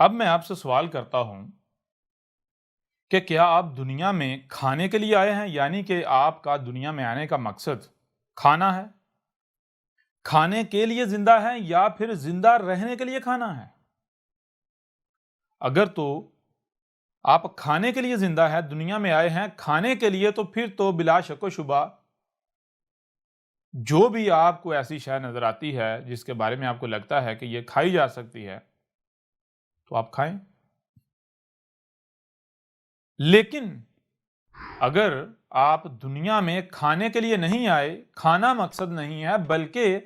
اب میں آپ سے سوال کرتا ہوں کہ کیا آپ دنیا میں کھانے کے لیے آئے ہیں؟ یعنی کہ آپ کا دنیا میں آنے کا مقصد کھانا ہے؟ کھانے کے لیے زندہ ہے یا پھر زندہ رہنے کے لیے کھانا ہے؟ اگر تو آپ کھانے کے لیے زندہ ہے، دنیا میں آئے ہیں کھانے کے لیے، تو پھر تو بلا شک و شبہ جو بھی آپ کو ایسی شے نظر آتی ہے جس کے بارے میں آپ کو لگتا ہے کہ یہ کھائی جا سکتی ہے تو آپ کھائیں۔ لیکن اگر آپ دنیا میں کھانے کے لیے نہیں آئے، کھانا مقصد نہیں ہے بلکہ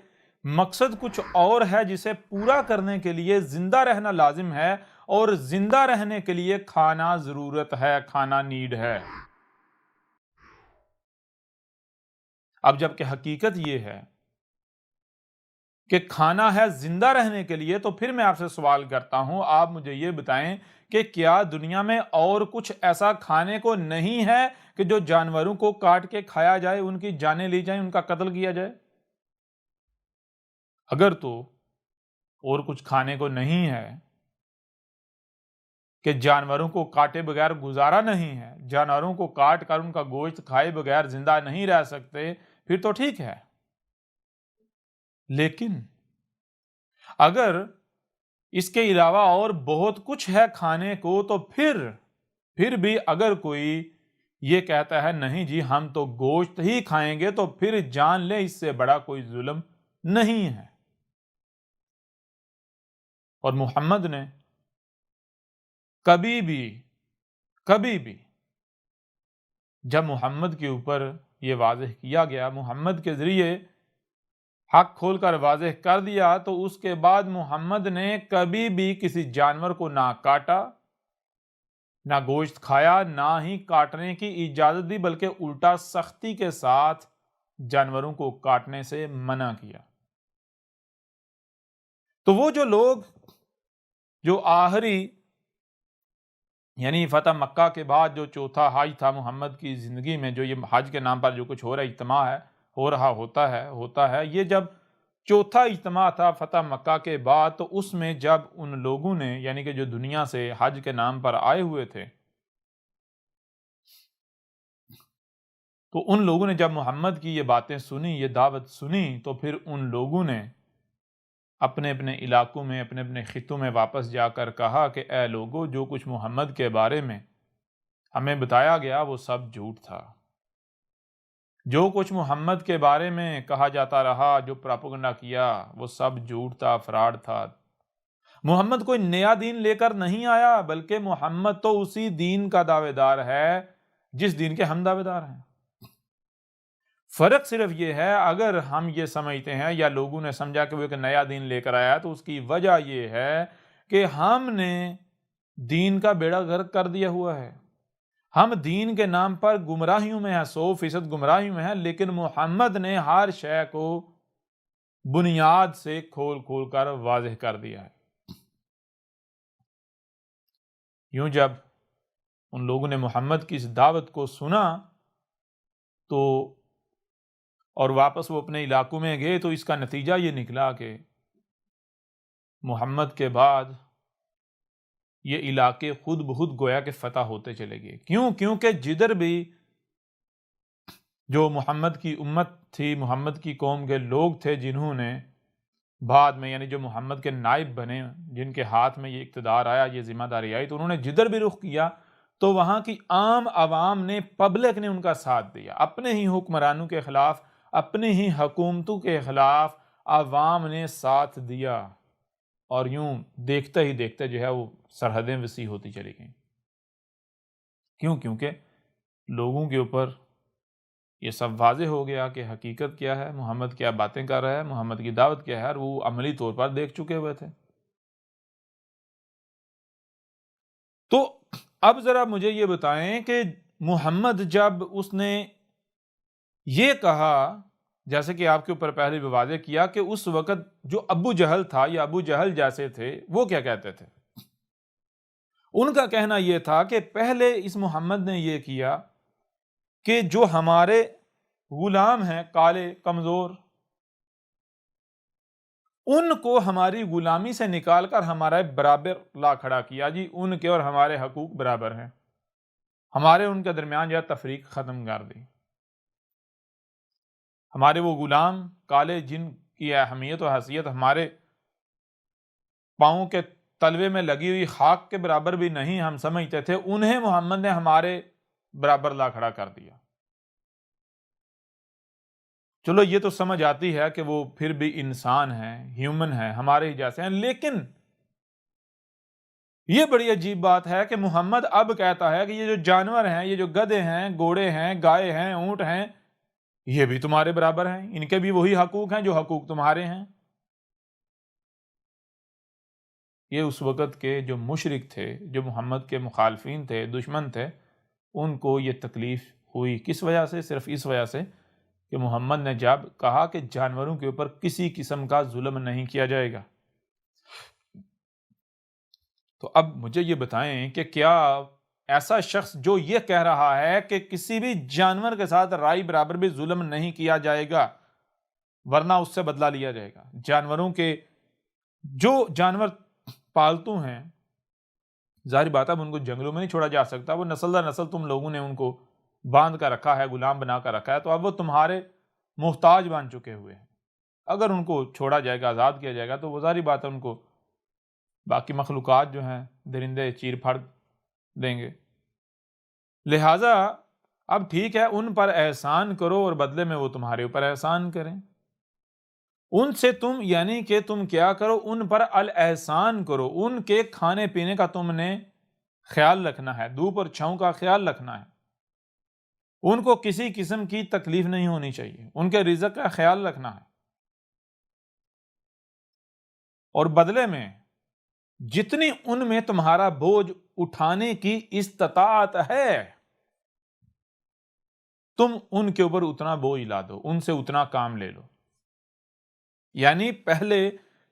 مقصد کچھ اور ہے جسے پورا کرنے کے لیے زندہ رہنا لازم ہے، اور زندہ رہنے کے لیے کھانا ضرورت ہے، کھانا نیڈ ہے۔ اب جب کہ حقیقت یہ ہے کہ کھانا ہے زندہ رہنے کے لیے، تو پھر میں آپ سے سوال کرتا ہوں، آپ مجھے یہ بتائیں کہ کیا دنیا میں اور کچھ ایسا کھانے کو نہیں ہے کہ جو جانوروں کو کاٹ کے کھایا جائے، ان کی جانیں لی جائیں، ان کا قتل کیا جائے؟ اگر تو اور کچھ کھانے کو نہیں ہے کہ جانوروں کو کاٹے بغیر گزارا نہیں ہے، جانوروں کو کاٹ کر ان کا گوشت کھائے بغیر زندہ نہیں رہ سکتے، پھر تو ٹھیک ہے۔ لیکن اگر اس کے علاوہ اور بہت کچھ ہے کھانے کو، تو پھر بھی اگر کوئی یہ کہتا ہے نہیں جی ہم تو گوشت ہی کھائیں گے، تو پھر جان لے اس سے بڑا کوئی ظلم نہیں ہے۔ اور محمد نے کبھی بھی جب محمد کے اوپر یہ واضح کیا گیا، محمد کے ذریعے حق کھول کر واضح کر دیا، تو اس کے بعد محمد نے کبھی بھی کسی جانور کو نہ کاٹا، نہ گوشت کھایا، نہ ہی کاٹنے کی اجازت دی، بلکہ الٹا سختی کے ساتھ جانوروں کو کاٹنے سے منع کیا۔ تو وہ جو لوگ جو آخری یعنی فتح مکہ کے بعد جو چوتھا حج تھا محمد کی زندگی میں، جو یہ حج کے نام پر جو کچھ ہو رہا اجتماع ہے، ہوتا ہے، یہ جب چوتھا اجتماع تھا فتح مکہ کے بعد، تو اس میں جب ان لوگوں نے یعنی کہ جو دنیا سے حج کے نام پر آئے ہوئے تھے، تو ان لوگوں نے جب محمد کی یہ باتیں سنی، یہ دعوت سنی، تو پھر ان لوگوں نے اپنے اپنے علاقوں میں، اپنے اپنے خطوں میں واپس جا کر کہا کہ اے لوگو، جو کچھ محمد کے بارے میں ہمیں بتایا گیا وہ سب جھوٹ تھا۔ جو کچھ محمد کے بارے میں کہا جاتا رہا، جو پراپیگنڈا کیا، وہ سب جھوٹ تھا، فراڈ تھا۔ محمد کوئی نیا دین لے کر نہیں آیا، بلکہ محمد تو اسی دین کا دعوے دار ہے جس دین کے ہم دعوے دار ہیں۔ فرق صرف یہ ہے، اگر ہم یہ سمجھتے ہیں یا لوگوں نے سمجھا کہ وہ ایک نیا دین لے کر آیا، تو اس کی وجہ یہ ہے کہ ہم نے دین کا بیڑا غرق کر دیا ہوا ہے۔ ہم دین کے نام پر گمراہیوں میں ہیں، 100% گمراہیوں میں ہیں، لیکن محمد نے ہر شے کو بنیاد سے کھول کھول کر واضح کر دیا ہے۔ یوں جب ان لوگوں نے محمد کی اس دعوت کو سنا تو اور واپس وہ اپنے علاقوں میں گئے، تو اس کا نتیجہ یہ نکلا کہ محمد کے بعد یہ علاقے خود بخود گویا کہ فتح ہوتے چلے گئے۔ کیونکہ جدھر بھی جو محمد کی امت تھی، محمد کی قوم کے لوگ تھے، جنہوں نے بعد میں یعنی جو محمد کے نائب بنے، جن کے ہاتھ میں یہ اقتدار آیا، یہ ذمہ داری آئی، تو انہوں نے جدھر بھی رخ کیا تو وہاں کی عام عوام نے، پبلک نے ان کا ساتھ دیا۔ اپنے ہی حکمرانوں کے خلاف، اپنی ہی حکومتوں کے خلاف عوام نے ساتھ دیا، اور یوں دیکھتے ہی دیکھتے جو ہے وہ سرحدیں وسیع ہوتی چلی گئیں۔ کیونکہ لوگوں کے اوپر یہ سب واضح ہو گیا کہ حقیقت کیا ہے، محمد کیا باتیں کر رہا ہے، محمد کی دعوت کیا ہے، اور وہ عملی طور پر دیکھ چکے ہوئے تھے۔ تو اب ذرا مجھے یہ بتائیں کہ محمد جب اس نے یہ کہا، جیسے کہ آپ کے اوپر پہلے بھی واضح کیا، کہ اس وقت جو ابو جہل تھا یا ابو جہل جیسے تھے، وہ کیا کہتے تھے؟ ان کا کہنا یہ تھا کہ پہلے اس محمد نے یہ کیا کہ جو ہمارے غلام ہیں، کالے، کمزور، ان کو ہماری غلامی سے نکال کر ہمارے برابر لا کھڑا کیا جی، ان کے اور ہمارے حقوق برابر ہیں، ہمارے ان کے درمیان جو ہے تفریق ختم کر دی۔ ہمارے وہ غلام کالے جن کی اہمیت و حیثیت ہمارے پاؤں کے تلوے میں لگی ہوئی خاک کے برابر بھی نہیں ہم سمجھتے تھے، انہیں محمد نے ہمارے برابر لا کھڑا کر دیا۔ چلو یہ تو سمجھ آتی ہے کہ وہ پھر بھی انسان ہیں، ہیومن ہیں، ہمارے ہی جیسے ہیں، لیکن یہ بڑی عجیب بات ہے کہ محمد اب کہتا ہے کہ یہ جو جانور ہیں، یہ جو گدھے ہیں، گھوڑے ہیں، گائے ہیں، اونٹ ہیں، یہ بھی تمہارے برابر ہیں، ان کے بھی وہی حقوق ہیں جو حقوق تمہارے ہیں۔ یہ اس وقت کے جو مشرک تھے، جو محمد کے مخالفین تھے، دشمن تھے، ان کو یہ تکلیف ہوئی۔ کس وجہ سے؟ صرف اس وجہ سے کہ محمد نے جب کہا کہ جانوروں کے اوپر کسی قسم کا ظلم نہیں کیا جائے گا۔ تو اب مجھے یہ بتائیں کہ کیا ایسا شخص جو یہ کہہ رہا ہے کہ کسی بھی جانور کے ساتھ رائے برابر بھی ظلم نہیں کیا جائے گا ورنہ اس سے بدلہ لیا جائے گا، جانوروں کے جو جانور پالتو ہیں، ظاہر بات ہے اب ان کو جنگلوں میں نہیں چھوڑا جا سکتا، وہ نسل در نسل تم لوگوں نے ان کو باندھ کر رکھا ہے، غلام بنا کر رکھا ہے، تو اب وہ تمہارے محتاج بن چکے ہوئے ہیں۔ اگر ان کو چھوڑا جائے گا، آزاد کیا جائے گا، تو وہ ظاہر بات ہے ان کو باقی مخلوقات جو ہیں درندے چیر پھاڑ دیں گے۔ لہٰذا اب ٹھیک ہے، ان پر احسان کرو اور بدلے میں وہ تمہارے اوپر احسان کریں۔ ان سے تم یعنی کہ تم کیا کرو، ان پر الاحسان کرو، ان کے کھانے پینے کا تم نے خیال رکھنا ہے، دھوپ اور چھاؤں کا خیال رکھنا ہے، ان کو کسی قسم کی تکلیف نہیں ہونی چاہیے، ان کے رزق کا خیال رکھنا ہے، اور بدلے میں جتنی ان میں تمہارا بوجھ اٹھانے کی استطاعت ہے تم ان کے اوپر اتنا بوجھ لا دو، ان سے اتنا کام لے لو۔ یعنی پہلے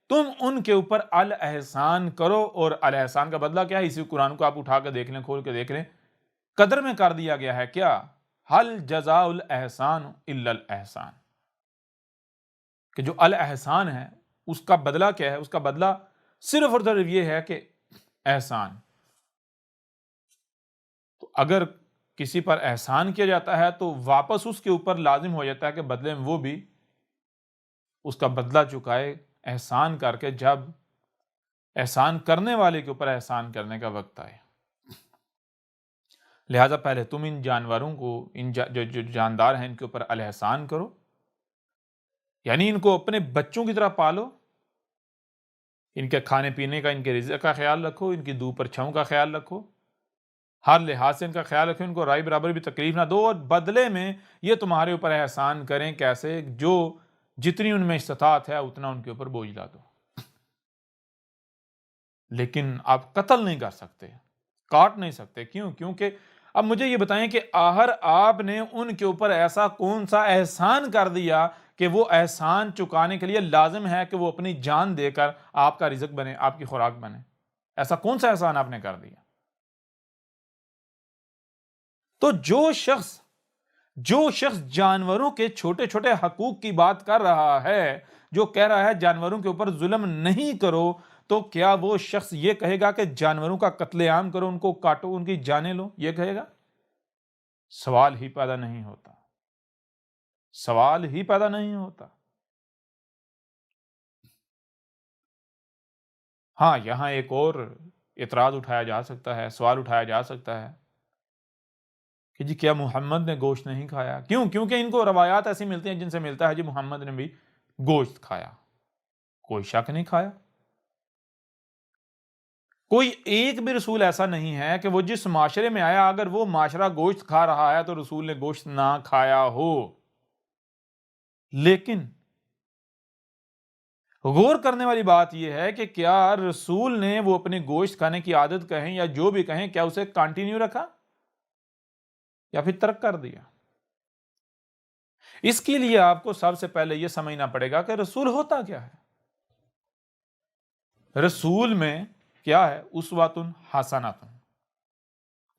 تم ان کے اوپر الاحسان کرو، اور الاحسان کا بدلہ کیا ہے؟ اسی قرآن کو آپ اٹھا کے دیکھ لیں، کھول کے دیکھ لیں، قدر میں کر دیا گیا ہے کیا؟ حل جزاء الاحسان الا الاحسان، کہ جو الاحسان ہے اس کا بدلہ کیا ہے؟ اس کا بدلہ صرف اور صرف یہ ہے کہ احسان۔ تو اگر کسی پر احسان کیا جاتا ہے تو واپس اس کے اوپر لازم ہو جاتا ہے کہ بدلے میں وہ بھی اس کا بدلہ چکائے، احسان کر کے، جب احسان کرنے والے کے اوپر احسان کرنے کا وقت آئے۔ لہذا پہلے تم ان جانوروں کو، ان جو جاندار ہیں، ان کے اوپر الاحسان کرو، یعنی ان کو اپنے بچوں کی طرح پالو، ان کے کھانے پینے کا، ان کے رزق کا خیال رکھو، ان کی دو پر چھاؤں کا خیال رکھو، ہر لحاظ سے ان کا خیال رکھو، ان کو رائے برابر بھی تکلیف نہ دو، اور بدلے میں یہ تمہارے اوپر احسان کریں۔ کیسے؟ جو جتنی ان میں استطاعت ہے اتنا ان کے اوپر بوجھ لا دو، لیکن آپ قتل نہیں کر سکتے، کاٹ نہیں سکتے۔ کیوں؟ کیونکہ اب مجھے یہ بتائیں کہ آخر آپ نے ان کے اوپر ایسا کون سا احسان کر دیا کہ وہ احسان چکانے کے لیے لازم ہے کہ وہ اپنی جان دے کر آپ کا رزق بنے، آپ کی خوراک بنے؟ ایسا کون سا احسان آپ نے کر دیا؟ تو جو شخص جانوروں کے چھوٹے چھوٹے حقوق کی بات کر رہا ہے، جو کہہ رہا ہے جانوروں کے اوپر ظلم نہیں کرو، تو کیا وہ شخص یہ کہے گا کہ جانوروں کا قتل عام کرو، ان کو کاٹو، ان کی جانیں لو؟ یہ کہے گا؟ سوال ہی پیدا نہیں ہوتا، سوال ہی پیدا نہیں ہوتا۔ ہاں، یہاں ایک اور اعتراض اٹھایا جا سکتا ہے، سوال اٹھایا جا سکتا ہے کہ جی کیا محمد نے گوشت نہیں کھایا؟ کیوں؟ کیونکہ ان کو روایات ایسی ملتی ہیں جن سے ملتا ہے جی محمد نے بھی گوشت کھایا۔ کوئی شک نہیں کھایا۔ کوئی ایک بھی رسول ایسا نہیں ہے کہ وہ جس معاشرے میں آیا اگر وہ معاشرہ گوشت کھا رہا ہے تو رسول نے گوشت نہ کھایا ہو۔ لیکن غور کرنے والی بات یہ ہے کہ کیا رسول نے وہ اپنی گوشت کھانے کی عادت کہیں یا جو بھی کہیں، کیا اسے کنٹینیو رکھا یا پھر ترک کر دیا؟ اس کے لیے آپ کو سب سے پہلے یہ سمجھنا پڑے گا کہ رسول ہوتا کیا ہے۔ رسول میں کیا ہے؟ اسوۃ حسنۃ۔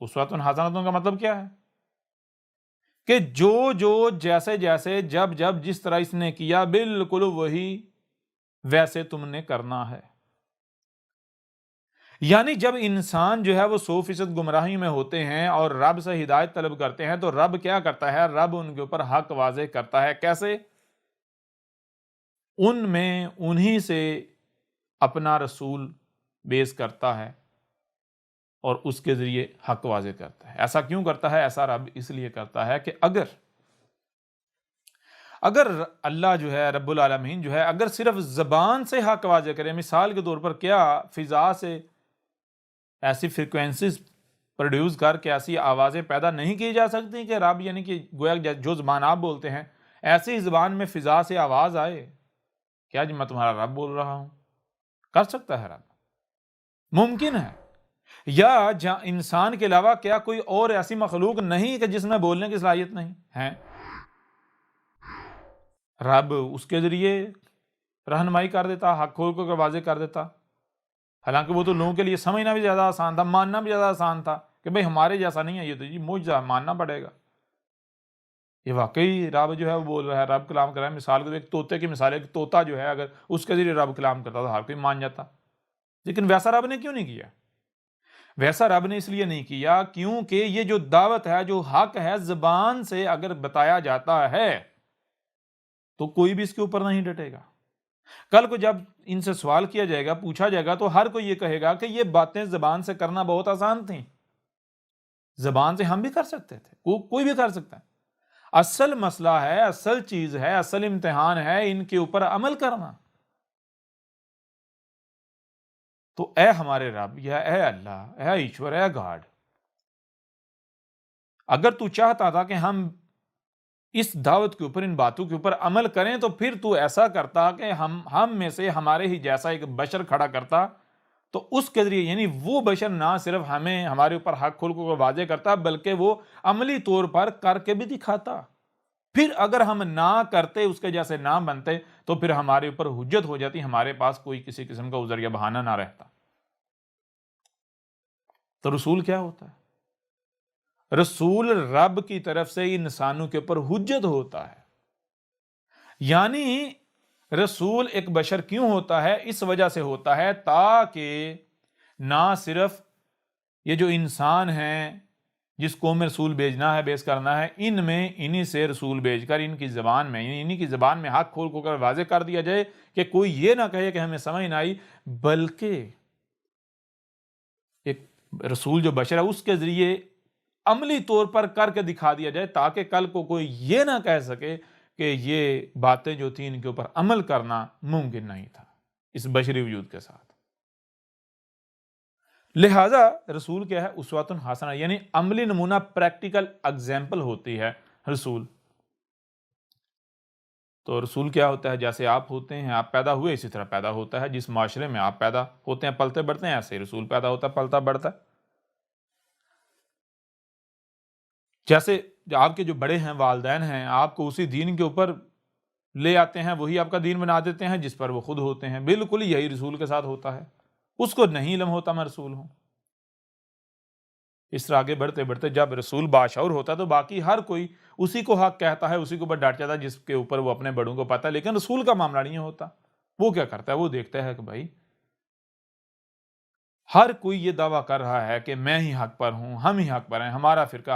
اسوۃ حسنۃ کا مطلب کیا ہے؟ کہ جو جیسے جیسے جب جس طرح اس نے کیا بالکل وہی ویسے تم نے کرنا ہے۔ یعنی جب انسان جو ہے وہ 100% گمراہی میں ہوتے ہیں اور رب سے ہدایت طلب کرتے ہیں تو رب کیا کرتا ہے؟ رب ان کے اوپر حق واضح کرتا ہے۔ کیسے؟ ان میں انہی سے اپنا رسول بیس کرتا ہے اور اس کے ذریعے حق واضح کرتا ہے۔ ایسا کیوں کرتا ہے؟ ایسا رب اس لیے کرتا ہے کہ اگر اللہ جو ہے رب العالمین جو ہے اگر صرف زبان سے حق واضح کرے، مثال کے طور پر کیا فضا سے ایسی فریکوینسیز پروڈیوس کر کے ایسی آوازیں پیدا نہیں کی جا سکتی کہ رب یعنی کہ گویا جو زبان آپ بولتے ہیں ایسی زبان میں فضا سے آواز آئے؟ کیا جی میں تمہارا رب بول رہا ہوں؟ کر سکتا ہے رب؟ ممکن ہے۔ یا انسان کے علاوہ کیا کوئی اور ایسی مخلوق نہیں کہ جس میں بولنے کی صلاحیت نہیں ہے؟ رب اس کے ذریعے رہنمائی کر دیتا، حق کھول کر واضح کر دیتا۔ حالانکہ وہ تو لوگوں کے لیے سمجھنا بھی زیادہ آسان تھا، ماننا بھی زیادہ آسان تھا کہ بھئی ہمارے جیسا نہیں ہے یہ، تو جی معجزہ ماننا پڑے گا۔ یہ واقعی رب جو ہے وہ بول رہا ہے، رب کلام کر رہا ہے۔ مثال کے ایک طوطے کی مثال ہے، ایک طوطا جو ہے اگر اس کے ذریعے رب کلام کرتا تو ہر کوئی مان جاتا۔ لیکن ویسا رب نے کیوں نہیں کیا؟ ویسا رب نے اس لیے نہیں کیا کیونکہ یہ جو دعوت ہے، جو حق ہے، زبان سے اگر بتایا جاتا ہے تو کوئی بھی اس کے اوپر نہیں ڈٹے گا۔ کل کو جب ان سے سوال کیا جائے گا، پوچھا جائے گا تو ہر کوئی یہ کہے گا کہ یہ باتیں زبان سے کرنا بہت آسان تھیں، زبان سے ہم بھی کر سکتے تھے، کوئی بھی کر سکتا ہے۔ اصل مسئلہ ہے، اصل چیز ہے، اصل امتحان ہے ان کے اوپر عمل کرنا۔ تو اے ہمارے رب یا اے اللہ، اے ایشور، اے گاڈ، اگر تو چاہتا تھا کہ ہم اس دعوت کے اوپر، ان باتوں کے اوپر عمل کریں تو پھر تو ایسا کرتا کہ ہم میں سے ہمارے ہی جیسا ایک بشر کھڑا کرتا، تو اس کے ذریعے یعنی وہ بشر نہ صرف ہمارے اوپر حق کھول کو واضح کرتا بلکہ وہ عملی طور پر کر کے بھی دکھاتا۔ پھر اگر ہم نہ کرتے، اس کے جیسے نہ بنتے، تو پھر ہمارے اوپر حجت ہو جاتی، ہمارے پاس کوئی کسی قسم کا عذر یا بہانہ نہ رہتا۔ تو رسول کیا ہوتا ہے؟ رسول رب کی طرف سے انسانوں کے اوپر حجت ہوتا ہے۔ یعنی رسول ایک بشر کیوں ہوتا ہے؟ اس وجہ سے ہوتا ہے تاکہ نہ صرف یہ جو انسان ہیں جس قوم میں رسول بھیجنا ہے، بیس کرنا ہے، ان میں انہی سے رسول بھیج کر ان کی زبان میں، انہی کی زبان میں حق کھول کر واضح کر دیا جائے کہ کوئی یہ نہ کہے کہ ہمیں سمجھ نہ آئی، بلکہ ایک رسول جو بشر ہے اس کے ذریعے عملی طور پر کر کے دکھا دیا جائے تاکہ کل کو کوئی یہ نہ کہہ سکے کہ یہ باتیں جو تھیں ان کے اوپر عمل کرنا ممکن نہیں تھا اس بشری وجود کے ساتھ۔ لہذا رسول کیا ہے؟ اسوۃ حسنہ، یعنی عملی نمونہ، پریکٹیکل ایگزامپل ہوتی ہے رسول۔ تو رسول کیا ہوتا ہے؟ جیسے آپ ہوتے ہیں، آپ پیدا ہوئے اسی طرح پیدا ہوتا ہے، جس معاشرے میں آپ پیدا ہوتے ہیں پلتے بڑھتے ہیں، ایسے ہی رسول پیدا ہوتا ہے پلتا بڑھتا ہے۔ جیسے آپ کے جو بڑے ہیں، والدین ہیں، آپ کو اسی دین کے اوپر لے آتے ہیں، وہی آپ کا دین بنا دیتے ہیں جس پر وہ خود ہوتے ہیں، بالکل یہی رسول کے ساتھ ہوتا ہے۔ اس کو نہیں علم ہوتا میں رسول ہوں۔ اس طرح آگے بڑھتے بڑھتے جب رسول باشعور ہوتا ہے تو باقی ہر کوئی اسی کو حق کہتا ہے، اسی کے اوپر ڈٹ جاتا ہے جس کے اوپر وہ اپنے بڑوں کو پاتا ہے۔ لیکن رسول کا معاملہ نہیں ہوتا۔ وہ کیا کرتا ہے؟ وہ دیکھتا ہے کہ بھائی ہر کوئی یہ دعویٰ کر رہا ہے کہ میں ہی حق پر ہوں، ہم ہی حق پر ہیں، ہمارا فرقہ،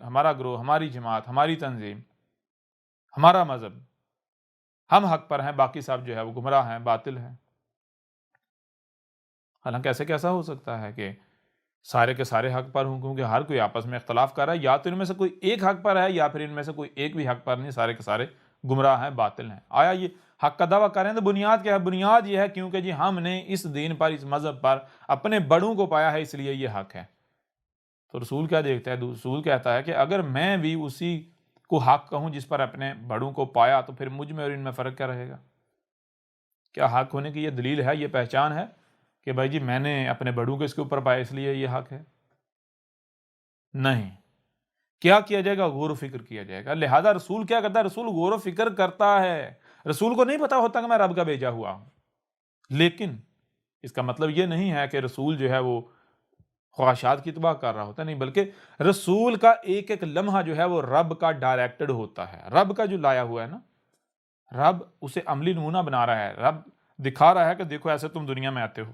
ہمارا گروہ، ہماری جماعت، ہماری تنظیم، ہمارا مذہب، ہم حق پر ہیں، باقی سب جو ہے وہ گمراہ ہیں، باطل ہیں۔ حالانکہ ایسے کیسا ہو سکتا ہے کہ سارے کے سارے حق پر ہوں؟ کیونکہ ہر کوئی آپس میں اختلاف کر رہا ہے، یا تو ان میں سے کوئی ایک حق پر ہے یا پھر ان میں سے کوئی ایک بھی حق پر نہیں، سارے کے سارے گمراہ ہیں، باطل ہیں۔ آیا یہ حق کا دعویٰ کر رہے ہیں تو بنیاد کیا ہے؟ بنیاد یہ ہے کیونکہ جی ہم نے اس دین پر، اس مذہب پر اپنے بڑوں کو پایا ہے، اس لیے یہ حق ہے۔ تو رسول کیا دیکھتا ہے؟ رسول کہتا ہے کہ اگر میں بھی اسی کو حق کہوں جس پر اپنے بڑوں کو پایا تو پھر مجھ میں اور ان میں فرق کیا رہے گا؟ کیا حق ہونے کی یہ دلیل ہے، یہ پہچان ہے کہ بھائی جی میں نے اپنے بڑوں کو اس کے اوپر پایا اس لیے یہ حق ہے؟ نہیں۔ کیا کیا جائے گا؟ غور و فکر کیا جائے گا۔ لہذا رسول کیا کرتا ہے؟ رسول غور و فکر کرتا ہے۔ رسول کو نہیں پتا ہوتا کہ میں رب کا بھیجا ہوا ہوں، لیکن اس کا مطلب یہ نہیں ہے کہ رسول جو ہے وہ خواہشات کی اتباع کر رہا ہوتا ہے، نہیں، بلکہ رسول کا ایک ایک لمحہ جو ہے وہ رب کا ڈائریکٹڈ ہوتا ہے، رب کا جو لایا ہوا ہے نا۔ رب اسے عملی نمونہ بنا رہا ہے، رب دکھا رہا ہے کہ دیکھو ایسے تم دنیا میں آتے ہو،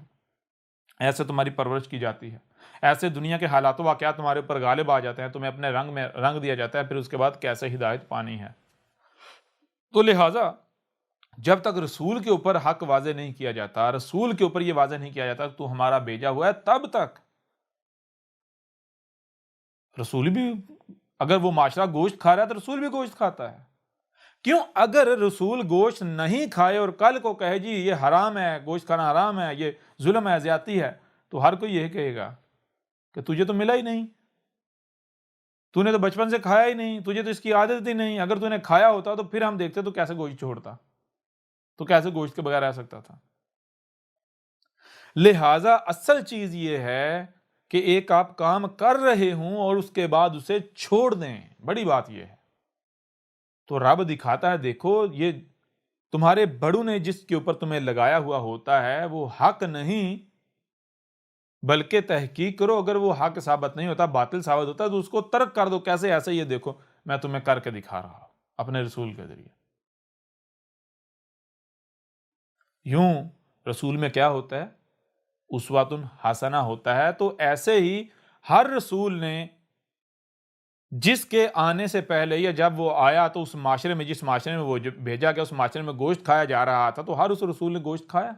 ایسے تمہاری پرورش کی جاتی ہے، ایسے دنیا کے حالات و واقعات تمہارے اوپر غالب آ جاتے ہیں، تمہیں اپنے رنگ میں رنگ دیا جاتا ہے، پھر اس کے بعد کیسے ہدایت پانی ہے۔ تو لہٰذا جب تک رسول کے اوپر حق واضح نہیں کیا جاتا، رسول کے اوپر یہ واضح نہیں کیا جاتا تو ہمارا بھیجا ہوا ہے، تب تک رسول بھی، اگر وہ معاشرہ گوشت کھا رہا ہے تو رسول بھی گوشت کھاتا ہے۔ کیوں؟ اگر رسول گوشت نہیں کھائے اور کل کو کہے جی یہ حرام ہے، گوشت کھانا حرام ہے، یہ ظلم ہے، زیادتی ہے، تو ہر کوئی یہی کہے گا کہ تجھے تو ملا ہی نہیں، تو نے تو بچپن سے کھایا ہی نہیں، تجھے تو اس کی عادت ہی نہیں، اگر تو نے کھایا ہوتا تو پھر ہم دیکھتے تو کیسے گوشت چھوڑتا، تو کیسے گوشت کے بغیر رہ سکتا تھا۔ لہٰذا اصل چیز یہ ہے کہ ایک آپ کام کر رہے ہوں اور اس کے بعد اسے چھوڑ دیں، بڑی بات یہ ہے۔ تو رب دکھاتا ہے دیکھو یہ تمہارے بڑوں نے جس کے اوپر تمہیں لگایا ہوا ہوتا ہے وہ حق نہیں، بلکہ تحقیق کرو، اگر وہ حق ثابت نہیں ہوتا، باطل ثابت ہوتا ہے تو اس کو ترک کر دو۔ کیسے؟ ایسے یہ دیکھو میں تمہیں کر کے دکھا رہا ہوں اپنے رسول کے ذریعے۔ یوں رسول میں کیا ہوتا ہے؟ اسوۃ حسنہ ہوتا ہے۔ تو ایسے ہی ہر رسول نے جس کے آنے سے پہلے یا جب وہ آیا تو اس معاشرے میں، جس معاشرے میں وہ بھیجا گیا، اس معاشرے میں گوشت کھایا جا رہا تھا، تو ہر اس رسول نے گوشت کھایا،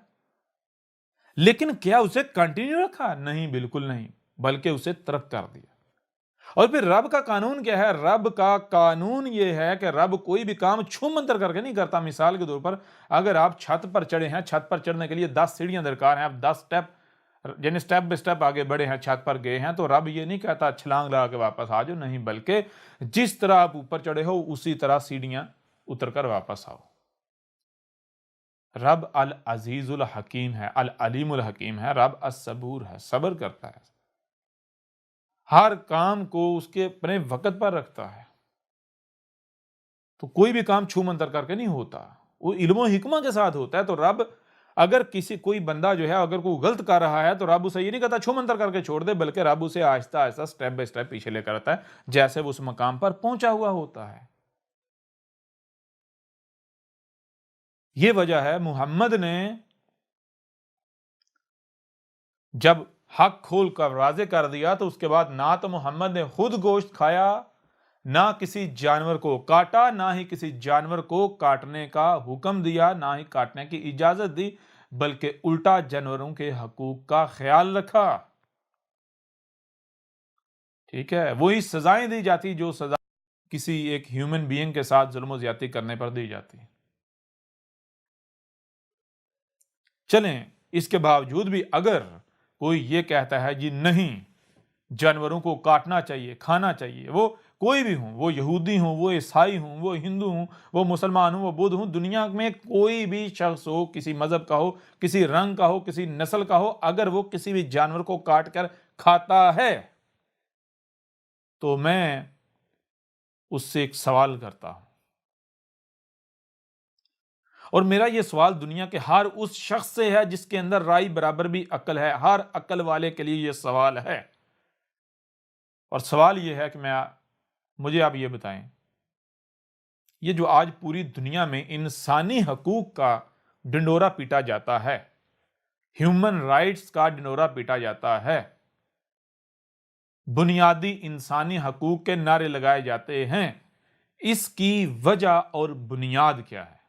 لیکن کیا اسے کنٹینیو رکھا؟ نہیں، بالکل نہیں، بلکہ اسے ترک کر دیا۔ اور پھر رب کا قانون کیا ہے؟ رب کا قانون یہ ہے کہ رب کوئی بھی کام چھو منتر کر کے نہیں کرتا۔ مثال کے طور پر اگر آپ چھت پر چڑھے ہیں، چھت پر چڑھنے کے لیے 10 سیڑھیاں درکار ہیں، آپ 10 سٹیپ یعنی سٹیپ بائی سٹیپ آگے بڑھے ہیں، چھت پر گئے ہیں، تو رب یہ نہیں کہتا چھلانگ لگا کے واپس آ جاؤ، نہیں، بلکہ جس طرح آپ اوپر چڑھے ہو اسی طرح سیڑھیاں اتر کر واپس آؤ۔ رب العزیز الحکیم ہے، العلیم الحکیم ہے، رب الصبور ہے، صبر کرتا ہے، ہر کام کو اس کے اپنے وقت پر رکھتا ہے۔ تو کوئی بھی کام چھو منتر کر کے نہیں ہوتا، وہ علم و حکمہ کے ساتھ ہوتا ہے۔ تو رب اگر کوئی بندہ جو ہے اگر کوئی غلط کر رہا ہے تو رب اسے یہ نہیں کہتا چھو منتر کر کے چھوڑ دے، بلکہ رب اسے آہستہ آہستہ سٹیپ بائی سٹیپ پیچھے لے کر آتا ہے، جیسے وہ اس مقام پر پہنچا ہوا ہوتا ہے۔ یہ وجہ ہے محمد نے جب حق کھول کر واضح کر دیا تو اس کے بعد نہ تو محمد نے خود گوشت کھایا، نہ کسی جانور کو کاٹا، نہ ہی کسی جانور کو کاٹنے کا حکم دیا، نہ ہی کاٹنے کی اجازت دی، بلکہ الٹا جانوروں کے حقوق کا خیال رکھا۔ ٹھیک ہے، وہی سزائیں دی جاتی جو سزا کسی ایک ہیومن بینگ کے ساتھ ظلم و زیادتی کرنے پر دی جاتی۔ چلیں، اس کے باوجود بھی اگر کوئی یہ کہتا ہے جی نہیں جانوروں کو کاٹنا چاہیے، کھانا چاہیے، وہ کوئی بھی ہوں، وہ یہودی ہوں، وہ عیسائی ہوں، وہ ہندو ہوں، وہ مسلمان ہوں، وہ بدھ ہوں، دنیا میں کوئی بھی شخص ہو، کسی مذہب کا ہو، کسی رنگ کا ہو، کسی نسل کا ہو، اگر وہ کسی بھی جانور کو کاٹ کر کھاتا ہے تو میں اس سے ایک سوال کرتا ہوں، اور میرا یہ سوال دنیا کے ہر اس شخص سے ہے جس کے اندر رائے برابر بھی عقل ہے، ہر عقل والے کے لیے یہ سوال ہے، اور سوال یہ ہے کہ مجھے آپ یہ بتائیں، یہ جو آج پوری دنیا میں انسانی حقوق کا ڈنڈورا پیٹا جاتا ہے، ہیومن رائٹس کا ڈنڈورا پیٹا جاتا ہے، بنیادی انسانی حقوق کے نعرے لگائے جاتے ہیں، اس کی وجہ اور بنیاد کیا ہے؟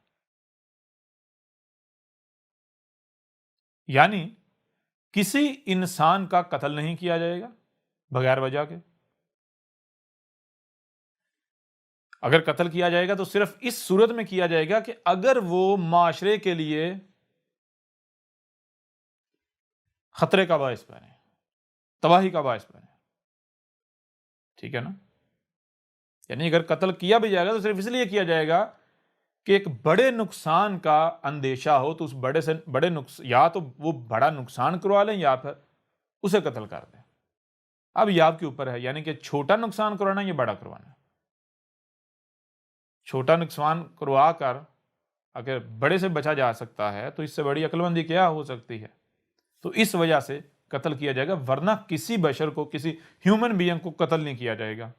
یعنی کسی انسان کا قتل نہیں کیا جائے گا بغیر وجہ کے، اگر قتل کیا جائے گا تو صرف اس صورت میں کیا جائے گا کہ اگر وہ معاشرے کے لیے خطرے کا باعث بنے، تباہی کا باعث بنے، ٹھیک ہے نا؟ یعنی اگر قتل کیا بھی جائے گا تو صرف اس لیے کیا جائے گا کہ ایک بڑے نقصان کا اندیشہ ہو، تو اس بڑے سے بڑے یا تو وہ بڑا نقصان کروا لیں یا پھر اسے قتل کر دیں۔ اب یہ آپ کے اوپر ہے، یعنی کہ چھوٹا نقصان کروانا یا بڑا کروانا۔ چھوٹا نقصان کروا کر اگر بڑے سے بچا جا سکتا ہے تو اس سے بڑی عقل مندی کیا ہو سکتی ہے؟ تو اس وجہ سے قتل کیا جائے گا، ورنہ کسی بشر کو، کسی ہیومن بینگ کو قتل نہیں کیا جائے گا۔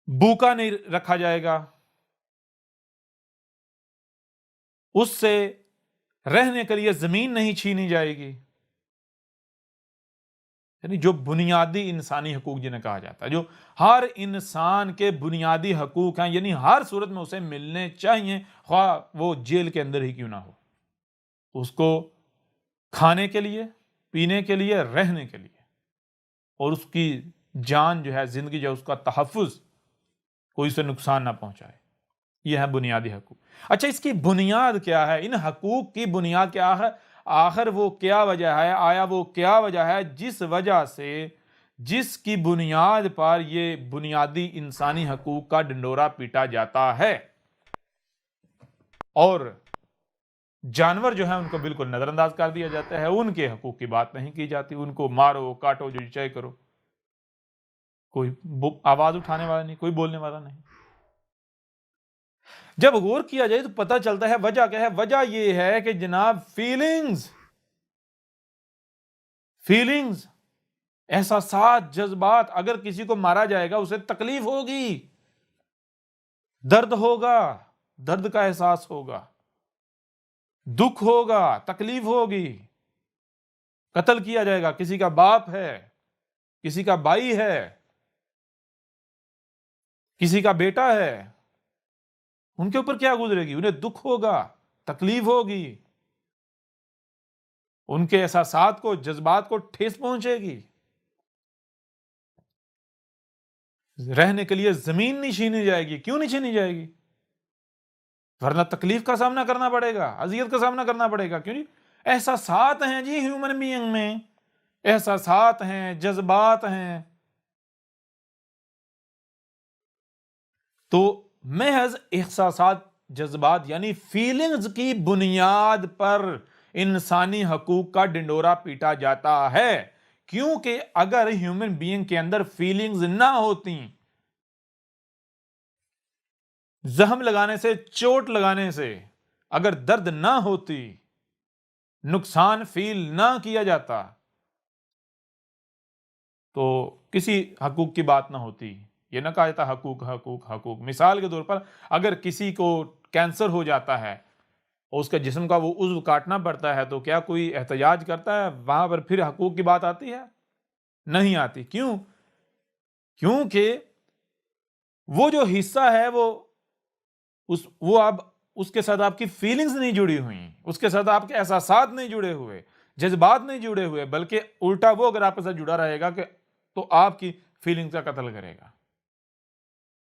بھوکا نہیں رکھا جائے گا، اس سے رہنے کے لیے زمین نہیں چھینی جائے گی، یعنی جو بنیادی انسانی حقوق جنہیں کہا جاتا ہے، جو ہر انسان کے بنیادی حقوق ہیں، یعنی ہر صورت میں اسے ملنے چاہیے، خواہ وہ جیل کے اندر ہی کیوں نہ ہو، اس کو کھانے کے لیے، پینے کے لیے، رہنے کے لیے، اور اس کی جان جو ہے، زندگی جو ہے، اس کا تحفظ، کوئی اسے نقصان نہ پہنچائے، یہ ہے بنیادی حقوق۔ اچھا، اس کی بنیاد کیا ہے؟ ان حقوق کی بنیاد کیا ہے؟ آخر وہ کیا وجہ ہے؟ آیا وہ کیا وجہ ہے جس وجہ سے، جس کی بنیاد پر یہ بنیادی انسانی حقوق کا ڈنڈورا پیٹا جاتا ہے، اور جانور جو ہیں ان کو بالکل نظر انداز کر دیا جاتا ہے، ان کے حقوق کی بات نہیں کی جاتی، ان کو مارو کاٹو جو چاہے کرو، کوئی آواز اٹھانے والا نہیں، کوئی بولنے والا نہیں۔ جب غور کیا جائے تو پتہ چلتا ہے وجہ کیا ہے؟ وجہ یہ ہے کہ جناب فیلنگز، احساسات، جذبات، اگر کسی کو مارا جائے گا اسے تکلیف ہوگی، درد ہوگا، درد کا احساس ہوگا، دکھ ہوگا، تکلیف ہوگی، قتل کیا جائے گا، کسی کا باپ ہے، کسی کا بھائی ہے، کسی کا بیٹا ہے، ان کے اوپر کیا گزرے گی؟ انہیں دکھ ہوگا، تکلیف ہوگی، ان کے احساسات کو، جذبات کو ٹھیس پہنچے گی، رہنے کے لیے زمین نہیں چھینی جائے گی۔ کیوں نہیں چھینی جائے گی؟ ورنہ تکلیف کا سامنا کرنا پڑے گا، اذیت کا سامنا کرنا پڑے گا۔ کیوں نہیں؟ احساسات ہیں جی ہیومن بینگ میں، احساسات ہیں، جذبات ہیں، تو محض احساسات، جذبات یعنی فیلنگز کی بنیاد پر انسانی حقوق کا ڈنڈورا پیٹا جاتا ہے، کیونکہ اگر ہیومن بینگ کے اندر فیلنگز نہ ہوتی، زخم لگانے سے، چوٹ لگانے سے اگر درد نہ ہوتی، نقصان فیل نہ کیا جاتا، تو کسی حقوق کی بات نہ ہوتی۔ یہ نہ کہا جاتا حقوق حقوق حقوق۔ مثال کے طور پر اگر کسی کو کینسر ہو جاتا ہے اور اس کے جسم کا وہ عضو کاٹنا پڑتا ہے، تو کیا کوئی احتجاج کرتا ہے؟ وہاں پر پھر حقوق کی بات آتی ہے؟ نہیں آتی۔ کیوں؟ کیونکہ وہ جو حصہ ہے وہ اب اس کے ساتھ آپ کی فیلنگز نہیں جڑی ہوئی، اس کے ساتھ آپ کے احساسات نہیں جڑے ہوئے، جذبات نہیں جڑے ہوئے، بلکہ الٹا وہ اگر آپ کے ساتھ جڑا رہے گا کہ تو آپ کی فیلنگز کا قتل کرے گا،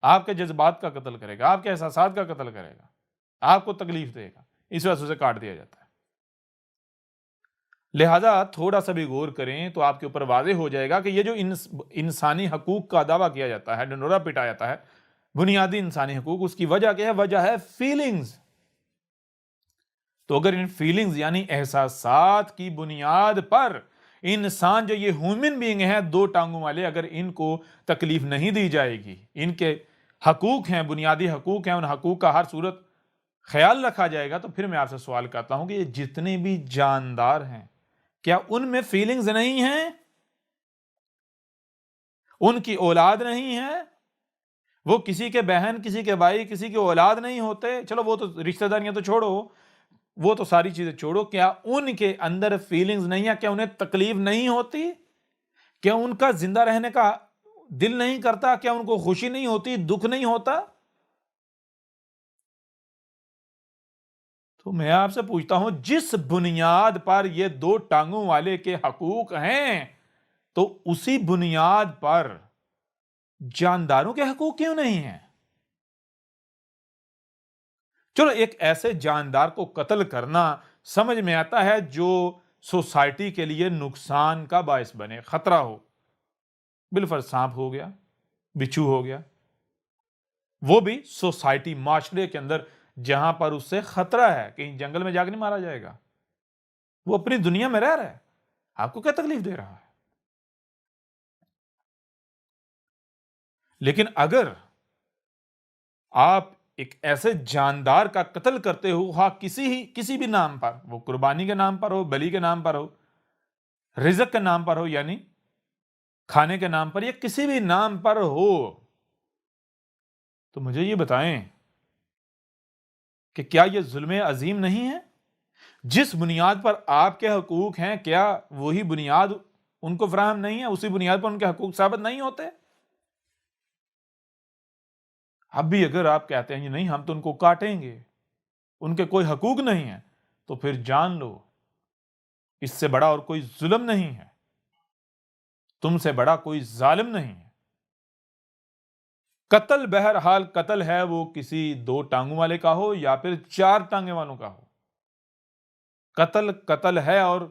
آپ کے جذبات کا قتل کرے گا، آپ کے احساسات کا قتل کرے گا، آپ کو تکلیف دے گا، اس وجہ سے اسے کاٹ دیا جاتا ہے۔ لہذا تھوڑا سا بھی غور کریں تو آپ کے اوپر واضح ہو جائے گا کہ یہ جو انسانی حقوق کا دعویٰ کیا جاتا ہے، ڈنڈورا پیٹا جاتا ہے، بنیادی انسانی حقوق، اس کی وجہ کیا ہے؟ وجہ ہے فیلنگز۔ تو اگر ان فیلنگز یعنی احساسات کی بنیاد پر انسان جو یہ ہیومن بینگ ہے، دو ٹانگوں والے، اگر ان کو تکلیف نہیں دی جائے گی، ان کے حقوق ہیں، بنیادی حقوق ہیں، ان حقوق کا ہر صورت خیال رکھا جائے گا، تو پھر میں آپ سے سوال کرتا ہوں کہ یہ جتنے بھی جاندار ہیں، کیا ان میں فیلنگز نہیں ہیں؟ ان کی اولاد نہیں ہے؟ وہ کسی کے بہن، کسی کے بھائی، کسی کے اولاد نہیں ہوتے؟ چلو وہ تو رشتہ داریاں تو چھوڑو، وہ تو ساری چیزیں چھوڑو، کیا ان کے اندر فیلنگز نہیں ہے؟ کیا انہیں تکلیف نہیں ہوتی؟ کیا ان کا زندہ رہنے کا دل نہیں کرتا؟ کیا ان کو خوشی نہیں ہوتی، دکھ نہیں ہوتا؟ تو میں آپ سے پوچھتا ہوں، جس بنیاد پر یہ دو ٹانگوں والے کے حقوق ہیں، تو اسی بنیاد پر جانداروں کے حقوق کیوں نہیں ہیں؟ چلو ایک ایسے جاندار کو قتل کرنا سمجھ میں آتا ہے جو سوسائٹی کے لیے نقصان کا باعث بنے، خطرہ ہو، بالفرض سانپ ہو گیا، بچھو ہو گیا، وہ بھی سوسائٹی، معاشرے کے اندر جہاں پر اس سے خطرہ ہے، کہیں جنگل میں جا کے نہیں مارا جائے گا، وہ اپنی دنیا میں رہ رہا ہے، آپ کو کیا تکلیف دے رہا ہے؟ لیکن اگر آپ ایک ایسے جاندار کا قتل کرتے ہو، ہاں کسی بھی نام پر، وہ قربانی کے نام پر ہو، بلی کے نام پر ہو، رزق کے نام پر ہو، یعنی کھانے کے نام پر، یا کسی بھی نام پر ہو، تو مجھے یہ بتائیں کہ کیا یہ ظلم عظیم نہیں ہے؟ جس بنیاد پر آپ کے حقوق ہیں کیا وہی بنیاد ان کو فراہم نہیں ہے؟ اسی بنیاد پر ان کے حقوق ثابت نہیں ہوتے؟ اب بھی اگر آپ کہتے ہیں نہیں ہم تو ان کو کاٹیں گے، ان کے کوئی حقوق نہیں ہیں، تو پھر جان لو اس سے بڑا اور کوئی ظلم نہیں ہے، تم سے بڑا کوئی ظالم نہیں ہے۔ قتل بہرحال قتل ہے، وہ کسی 2 ٹانگوں والے کا ہو یا پھر 4 ٹانگیں والوں کا ہو، قتل قتل ہے اور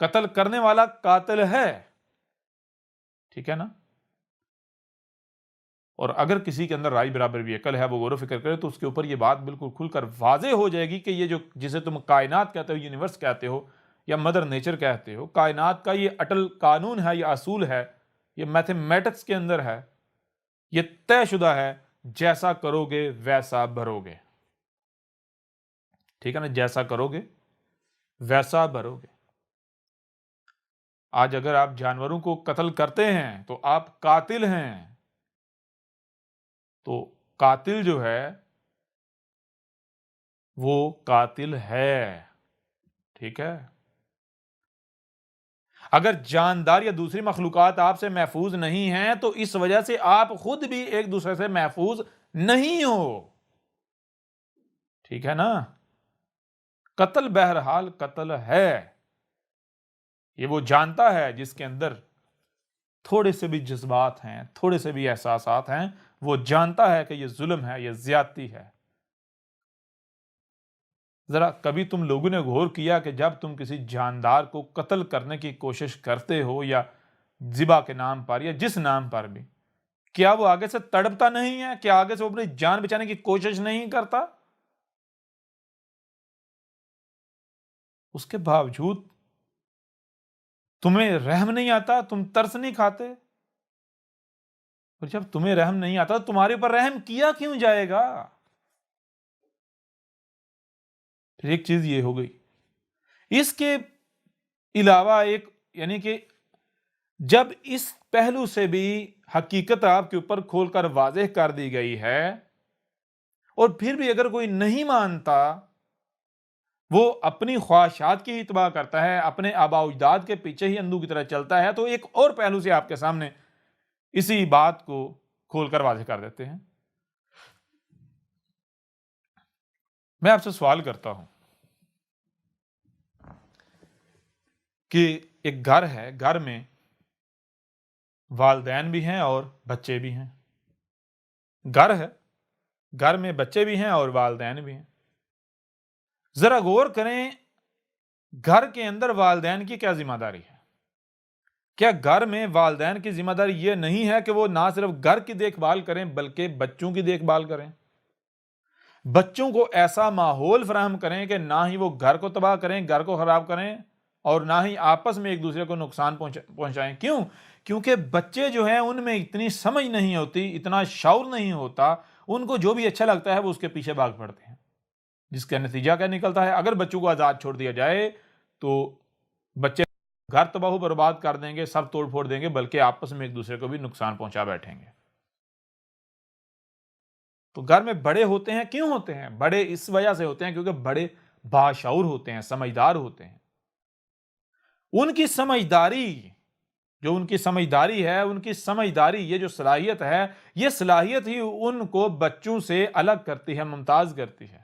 قتل کرنے والا قاتل ہے، ٹھیک ہے نا؟ اور اگر کسی کے اندر رائے برابر بھی عقل ہے، وہ غور و فکر کرے تو اس کے اوپر یہ بات بالکل کھل کر واضح ہو جائے گی کہ یہ جو جسے تم کائنات کہتے ہو، یونیورس کہتے ہو یا مدر نیچر کہتے ہو، کائنات کا یہ اٹل قانون ہے، یہ اصول ہے، یہ میتھمیٹکس کے اندر ہے، یہ طے شدہ ہے، جیسا کرو گے ویسا بھرو گے، ٹھیک ہے نا؟ جیسا کرو گے ویسا بھرو گے۔ آج اگر آپ جانوروں کو قتل کرتے ہیں تو آپ قاتل ہیں، تو قاتل جو ہے وہ قاتل ہے، ٹھیک ہے؟ اگر جاندار یا دوسری مخلوقات آپ سے محفوظ نہیں ہیں تو اس وجہ سے آپ خود بھی ایک دوسرے سے محفوظ نہیں ہو، ٹھیک ہے نا؟ قتل بہرحال قتل ہے، یہ وہ جانتا ہے جس کے اندر تھوڑے سے بھی جذبات ہیں، تھوڑے سے بھی احساسات ہیں، وہ جانتا ہے کہ یہ ظلم ہے، یہ زیادتی ہے۔ ذرا کبھی تم لوگوں نے غور کیا کہ جب تم کسی جاندار کو قتل کرنے کی کوشش کرتے ہو یا ذبح کے نام پر یا جس نام پر بھی، کیا وہ آگے سے تڑپتا نہیں ہے؟ کیا آگے سے وہ اپنی جان بچانے کی کوشش نہیں کرتا؟ اس کے باوجود تمہیں رحم نہیں آتا، تم ترس نہیں کھاتے؟ اور جب تمہیں رحم نہیں آتا تو تمہارے اوپر رحم کیا کیوں جائے گا؟ پھر ایک چیز یہ ہو گئی، اس کے علاوہ ایک یعنی کہ جب اس پہلو سے بھی حقیقت آپ کے اوپر کھول کر واضح کر دی گئی ہے اور پھر بھی اگر کوئی نہیں مانتا، وہ اپنی خواہشات کی اتباع کرتا ہے، اپنے آباء و اجداد کے پیچھے ہی اندھو کی طرح چلتا ہے، تو ایک اور پہلو سے آپ کے سامنے اسی بات کو کھول کر واضح کر دیتے ہیں۔ میں آپ سے سوال کرتا ہوں کہ ایک گھر ہے، گھر میں والدین بھی ہیں اور بچے بھی ہیں، گھر ہے، گھر میں بچے بھی ہیں اور والدین بھی ہیں۔ ذرا غور کریں، گھر کے اندر والدین کی کیا ذمہ داری ہے؟ کیا گھر میں والدین کی ذمہ داری یہ نہیں ہے کہ وہ نہ صرف گھر کی دیکھ بھال کریں بلکہ بچوں کی دیکھ بھال کریں، بچوں کو ایسا ماحول فراہم کریں کہ نہ ہی وہ گھر کو تباہ کریں، گھر کو خراب کریں، اور نہ ہی آپس میں ایک دوسرے کو نقصان پہنچائیں؟ کیوں؟ کیونکہ بچے جو ہیں ان میں اتنی سمجھ نہیں ہوتی، اتنا شعور نہیں ہوتا، ان کو جو بھی اچھا لگتا ہے وہ اس کے پیچھے بھاگ پڑتے ہیں، جس کا نتیجہ کیا نکلتا ہے؟ اگر بچوں کو آزاد چھوڑ دیا جائے تو بچے گھر تباہ و برباد کر دیں گے، سب توڑ پھوڑ دیں گے، بلکہ آپس میں ایک دوسرے کو بھی نقصان پہنچا بیٹھیں گے۔ تو گھر میں بڑے ہوتے ہیں، کیوں ہوتے ہیں؟ بڑے اس وجہ سے ہوتے ہیں کیونکہ بڑے باشعور ہوتے ہیں، سمجھدار ہوتے ہیں۔ ان کی سمجھداری ہے، ان کی سمجھداری، یہ جو صلاحیت ہے، یہ صلاحیت ہی ان کو بچوں سے الگ کرتی ہے، ممتاز کرتی ہے،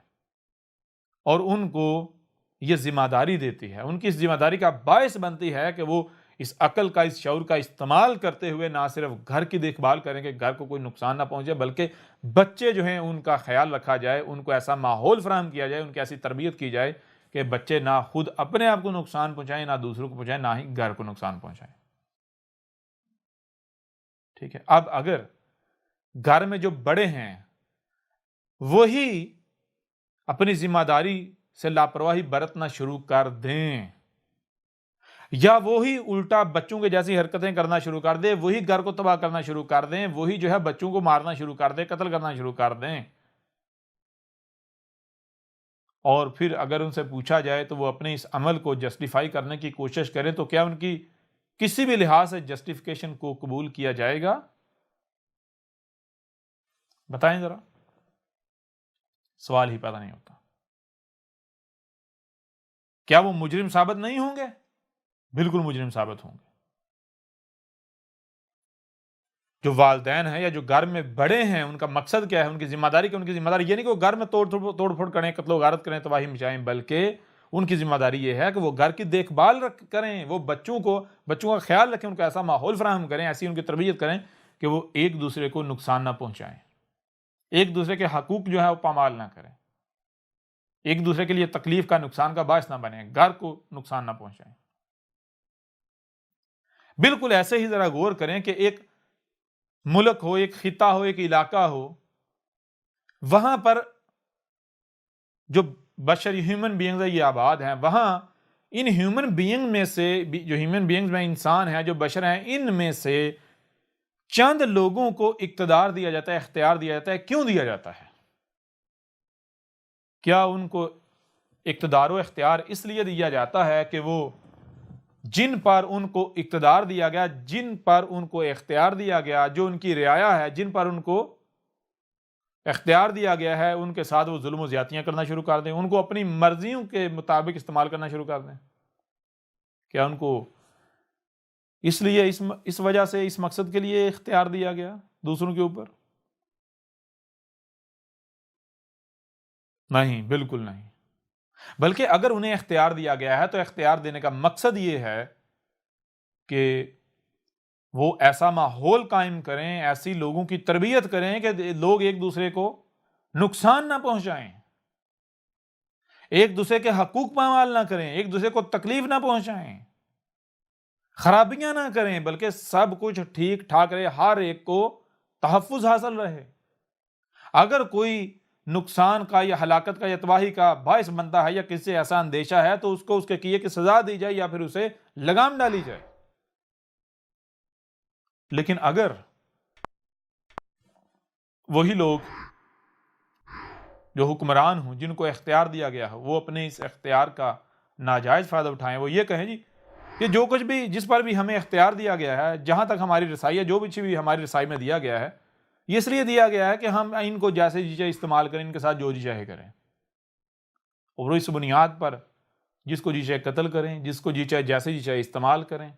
اور ان کو یہ ذمہ داری دیتی ہے، ان کی اس ذمہ داری کا باعث بنتی ہے کہ وہ اس عقل کا، اس شعور کا استعمال کرتے ہوئے نہ صرف گھر کی دیکھ بھال کریں کہ گھر کو کوئی نقصان نہ پہنچے، بلکہ بچے جو ہیں ان کا خیال رکھا جائے، ان کو ایسا ماحول فراہم کیا جائے، ان کی ایسی تربیت کی جائے کہ بچے نہ خود اپنے آپ کو نقصان پہنچائیں، نہ دوسروں کو پہنچائیں، نہ ہی گھر کو نقصان پہنچائیں، ٹھیک ہے؟ اب اگر گھر میں جو بڑے ہیں وہی اپنی ذمہ داری سے لاپرواہی برتنا شروع کر دیں، یا وہی الٹا بچوں کے جیسی حرکتیں کرنا شروع کر دیں، وہی گھر کو تباہ کرنا شروع کر دیں، وہی جو ہے بچوں کو مارنا شروع کر دیں، قتل کرنا شروع کر دیں، اور پھر اگر ان سے پوچھا جائے تو وہ اپنے اس عمل کو جسٹیفائی کرنے کی کوشش کریں، تو کیا ان کی کسی بھی لحاظ سے جسٹیفیکیشن کو قبول کیا جائے گا؟ بتائیں ذرا، سوال ہی پیدا نہیں ہوتا۔ کیا وہ مجرم ثابت نہیں ہوں گے؟ بالکل مجرم ثابت ہوں گے۔ جو والدین ہیں یا جو گھر میں بڑے ہیں، ان کا مقصد کیا ہے، ان کی ذمہ داری کہ ان کی ذمہ داری یہ نہیں کہ وہ گھر میں توڑ پھوڑ کریں، قتل و غارت کریں، تباہی مچائیں، بلکہ ان کی ذمہ داری یہ ہے کہ وہ گھر کی دیکھ بھال کریں، وہ بچوں کا خیال رکھیں، ان کو ایسا ماحول فراہم کریں، ایسی ان کی تربیت کریں کہ وہ ایک دوسرے کو نقصان نہ پہنچائیں، ایک دوسرے کے حقوق جو ہے وہ پامال نہ کریں، ایک دوسرے کے لیے تکلیف کا، نقصان کا باعث نہ بنیں، گھر کو نقصان نہ پہنچائیں۔ بالکل ایسے ہی ذرا غور کریں کہ ایک ملک ہو، ایک خطہ ہو، ایک علاقہ ہو، وہاں پر جو بشر ہیومن بینگز یہ آباد ہیں، وہاں ان ہیومن بینگ میں سے جو ہیومن بینگز میں انسان ہیں، جو بشر ہیں، ان میں سے چند لوگوں کو اقتدار دیا جاتا ہے، اختیار دیا جاتا ہے۔ کیوں دیا جاتا ہے؟ کیا ان کو اقتدار و اختیار اس لیے دیا جاتا ہے کہ وہ جن پر ان کو اقتدار دیا گیا، جن پر ان کو اختیار دیا گیا، جو ان کی رعایا ہے، جن پر ان کو اختیار دیا گیا ہے، ان کے ساتھ وہ ظلم و زیادتیاں کرنا شروع کر دیں، ان کو اپنی مرضیوں کے مطابق استعمال کرنا شروع کر دیں؟ کیا ان کو اس لیے اس وجہ سے، اس مقصد کے لیے اختیار دیا گیا دوسروں کے اوپر؟ نہیں، بالکل نہیں۔ بلکہ اگر انہیں اختیار دیا گیا ہے تو اختیار دینے کا مقصد یہ ہے کہ وہ ایسا ماحول قائم کریں، ایسی لوگوں کی تربیت کریں کہ لوگ ایک دوسرے کو نقصان نہ پہنچائیں، ایک دوسرے کے حقوق پامال نہ کریں، ایک دوسرے کو تکلیف نہ پہنچائیں، خرابیاں نہ کریں، بلکہ سب کچھ ٹھیک ٹھاک رہے، ہر ایک کو تحفظ حاصل رہے۔ اگر کوئی نقصان کا یا ہلاکت کا یا تباہی کا باعث بنتا ہے یا کسی سے ایسا اندیشہ ہے تو اس کو اس کے کیے کی سزا دی جائے یا پھر اسے لگام ڈالی جائے۔ لیکن اگر وہی لوگ جو حکمران ہوں، جن کو اختیار دیا گیا ہو، وہ اپنے اس اختیار کا ناجائز فائدہ اٹھائیں، وہ یہ کہیں جی کہ جو کچھ بھی، جس پر بھی ہمیں اختیار دیا گیا ہے، جہاں تک ہماری رسائی ہے، جو بھی ہماری رسائی میں دیا گیا ہے، یہ اس لیے دیا گیا ہے کہ ہم ان کو جیسے جی چاہے استعمال کریں، ان کے ساتھ جو جی چاہے کریں، اور اس بنیاد پر جس کو جی چاہے قتل کریں، جس کو جی چاہے جیسے جی چاہے استعمال کریں،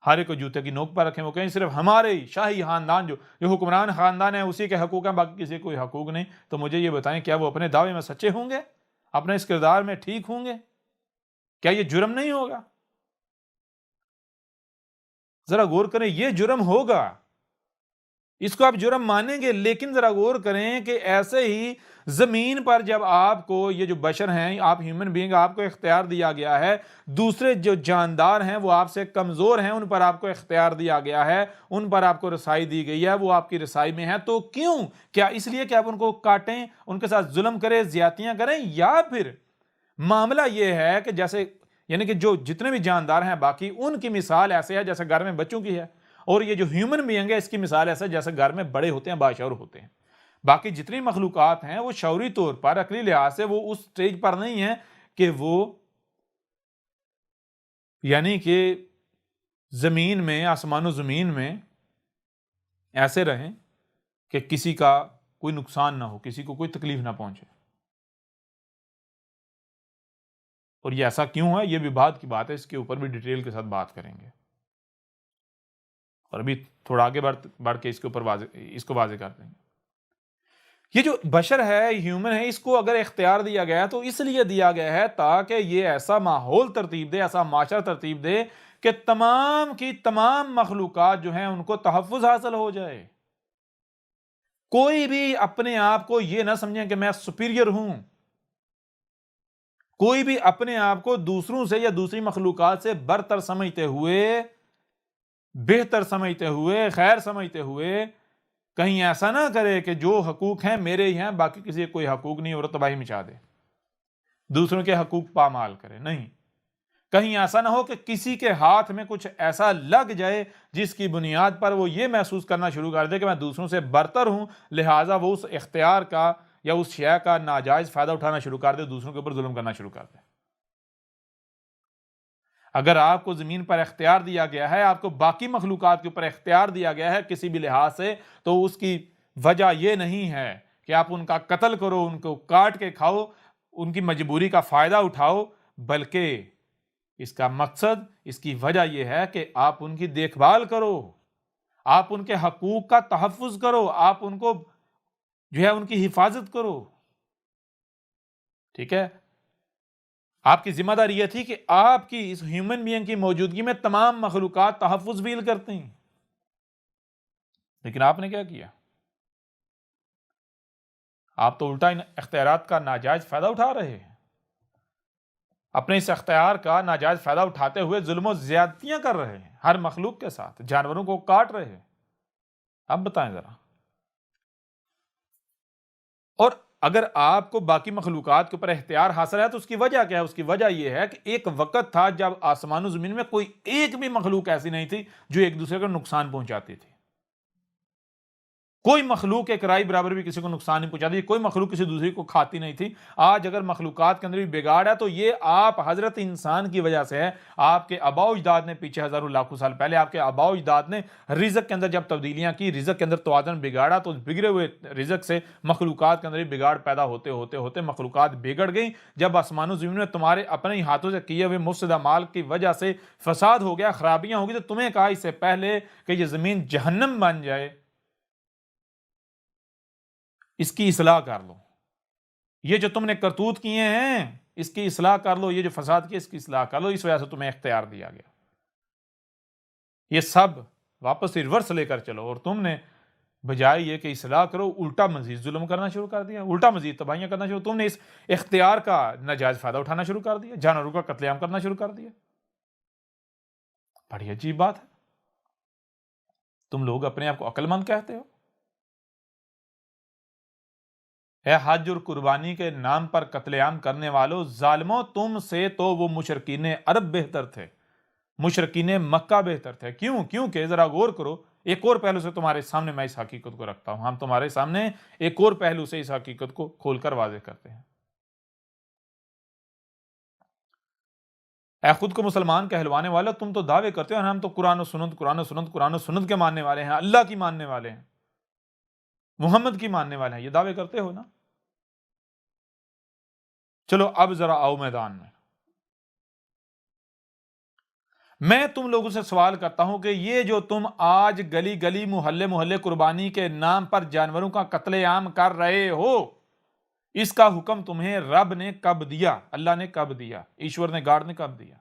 ہر ایک کو جوتے کی نوک پر رکھیں، وہ کہیں صرف ہمارے شاہی خاندان جو حکمران خاندان ہے اسی کے حقوق ہیں، باقی کسی کوئی حقوق نہیں۔ تو مجھے یہ بتائیں، کیا وہ اپنے دعوے میں سچے ہوں گے؟ اپنے اس کردار میں ٹھیک ہوں گے؟ کیا یہ جرم نہیں ہوگا؟ ذرا غور کریں، یہ جرم ہوگا، اس کو آپ جرم مانیں گے، لیکن ذرا غور کریں کہ ایسے ہی زمین پر جب آپ کو، یہ جو بشر ہیں، آپ ہیومن بینگ، آپ کو اختیار دیا گیا ہے، دوسرے جو جاندار ہیں وہ آپ سے کمزور ہیں، ان پر آپ کو اختیار دیا گیا ہے، ان پر آپ کو رسائی دی گئی ہے، وہ آپ کی رسائی میں ہے، تو کیوں؟ کیا اس لیے کہ آپ ان کو کاٹیں، ان کے ساتھ ظلم کریں، زیادتیاں کریں، یا پھر معاملہ یہ ہے کہ جیسے، یعنی کہ جو جتنے بھی جاندار ہیں باقی، ان کی مثال ایسے ہے جیسے گھر میں بچوں کی ہے، اور یہ جو ہیومن بینگ ہے اس کی مثال ایسا جیسے گھر میں بڑے ہوتے ہیں، باشعور ہوتے ہیں۔ باقی جتنی مخلوقات ہیں وہ شعوری طور پر، عقلی لحاظ سے وہ اس سٹیج پر نہیں ہیں کہ وہ، یعنی کہ زمین میں، آسمان و زمین میں ایسے رہیں کہ کسی کا کوئی نقصان نہ ہو، کسی کو کوئی تکلیف نہ پہنچے۔ اور یہ ایسا کیوں ہے، یہ بھی بات کی بات ہے، اس کے اوپر بھی ڈیٹیل کے ساتھ بات کریں گے، اور ابھی تھوڑا آگے بڑھ کے اس کے اوپر اس کو واضح کر دیں گے۔ یہ جو بشر ہے، ہیومن ہے، اس کو اگر اختیار دیا گیا ہے تو اس لیے دیا گیا ہے تاکہ یہ ایسا ماحول ترتیب دے، ایسا معاشرہ ترتیب دے کہ تمام کی تمام مخلوقات جو ہیں ان کو تحفظ حاصل ہو جائے۔ کوئی بھی اپنے آپ کو یہ نہ سمجھیں کہ میں سپیریئر ہوں، کوئی بھی اپنے آپ کو دوسروں سے یا دوسری مخلوقات سے برتر سمجھتے ہوئے، بہتر سمجھتے ہوئے، خیر سمجھتے ہوئے کہیں ایسا نہ کرے کہ جو حقوق ہیں میرے ہی ہیں، باقی کسی کو کوئی حقوق نہیں، اور تباہی مچا دے، دوسروں کے حقوق پامال کرے۔ نہیں، کہیں ایسا نہ ہو کہ کسی کے ہاتھ میں کچھ ایسا لگ جائے جس کی بنیاد پر وہ یہ محسوس کرنا شروع کر دے کہ میں دوسروں سے برتر ہوں، لہٰذا وہ اس اختیار کا یا اس شے کا ناجائز فائدہ اٹھانا شروع کر دے، دوسروں کے اوپر ظلم کرنا شروع کر دے۔ اگر آپ کو زمین پر اختیار دیا گیا ہے، آپ کو باقی مخلوقات کے اوپر اختیار دیا گیا ہے کسی بھی لحاظ سے، تو اس کی وجہ یہ نہیں ہے کہ آپ ان کا قتل کرو، ان کو کاٹ کے کھاؤ، ان کی مجبوری کا فائدہ اٹھاؤ، بلکہ اس کا مقصد، اس کی وجہ یہ ہے کہ آپ ان کی دیکھ بھال کرو، آپ ان کے حقوق کا تحفظ کرو، آپ ان کو جو ہے ان کی حفاظت کرو. ٹھیک ہے، آپ کی ذمہ داری یہ تھی کہ آپ کی اس ہیومن بینگ کی موجودگی میں تمام مخلوقات تحفظ فیل کرتے ہیں. لیکن آپ نے کیا کیا؟ آپ تو الٹا ان اختیارات کا ناجائز فائدہ اٹھا رہے ہیں. اپنے اس اختیار کا ناجائز فائدہ اٹھاتے ہوئے ظلم و زیادتیاں کر رہے ہیں ہر مخلوق کے ساتھ، جانوروں کو کاٹ رہے ہیں. اب بتائیں ذرا. اور اگر آپ کو باقی مخلوقات کے اوپر اختیار حاصل ہے تو اس کی وجہ کیا ہے؟ اس کی وجہ یہ ہے کہ ایک وقت تھا جب آسمان و زمین میں کوئی ایک بھی مخلوق ایسی نہیں تھی جو ایک دوسرے کو نقصان پہنچاتی تھی. کوئی مخلوق ایک رائی برابر بھی کسی کو نقصان نہیں پہنچاتی، کوئی مخلوق کسی دوسری کو کھاتی نہیں تھی. آج اگر مخلوقات کے اندر بھی بگاڑ ہے تو یہ آپ حضرت انسان کی وجہ سے ہے. آپ کے آباء و اجداد نے پیچھے ہزاروں لاکھوں سال پہلے آپ کے آباء و اجداد نے رزق کے اندر جب تبدیلیاں کی، رزق کے اندر توازن بگاڑا، تو بگڑے ہوئے رزق سے مخلوقات کے اندر بھی بگاڑ پیدا ہوتے ہوتے ہوتے مخلوقات بگڑ گئیں. جب آسمان و زمین میں تمہارے اپنے ہی ہاتھوں سے کیے ہوئے مفسد اعمال کی وجہ سے فساد ہو گیا، خرابیاں ہو گئی، تو تمہیں کہا اس سے پہلے کہ یہ زمین جہنم بن جائے اس کی اصلاح کر لو. یہ جو تم نے کرتوت کیے ہیں اس کی اصلاح کر لو، یہ جو فساد کیا اس کی اصلاح کر لو. اس وجہ سے تمہیں اختیار دیا گیا. یہ سب واپس ریورس لے کر چلو، اور تم نے بجائے یہ کہ اصلاح کرو الٹا مزید ظلم کرنا شروع کر دیا، الٹا مزید تباہیاں کرنا شروع. تم نے اس اختیار کا ناجائز فائدہ اٹھانا شروع کر دیا، جانوروں کا قتل عام کرنا شروع کر دیا. بڑی عجیب بات ہے. تم لوگ اپنے آپ کو عقل مند کہتے ہو. اے حج اور قربانی کے نام پر قتل عام کرنے والوں، ظالموں، تم سے تو وہ مشرکین عرب بہتر تھے، مشرکین مکہ بہتر تھے. کیونکہ ذرا غور کرو، ایک اور پہلو سے تمہارے سامنے میں اس حقیقت کو رکھتا ہوں. ہم تمہارے سامنے ایک اور پہلو سے اس حقیقت کو کھول کر واضح کرتے ہیں. اے خود کو مسلمان کہلوانے والے، تم تو دعوے کرتے ہو ہم تو قرآن و سنت قرآن و سنت قرآن و سنت کے ماننے والے ہیں، اللہ کی ماننے والے ہیں، محمد کی ماننے والے ہیں، یہ دعوے کرتے ہو نا. چلو اب ذرا آؤ میدان میں تم لوگوں سے سوال کرتا ہوں کہ یہ جو تم آج گلی گلی محلے محلے قربانی کے نام پر جانوروں کا قتل عام کر رہے ہو، اس کا حکم تمہیں رب نے کب دیا؟ اللہ نے کب دیا؟ ایشور نے، گاڈ نے کب دیا؟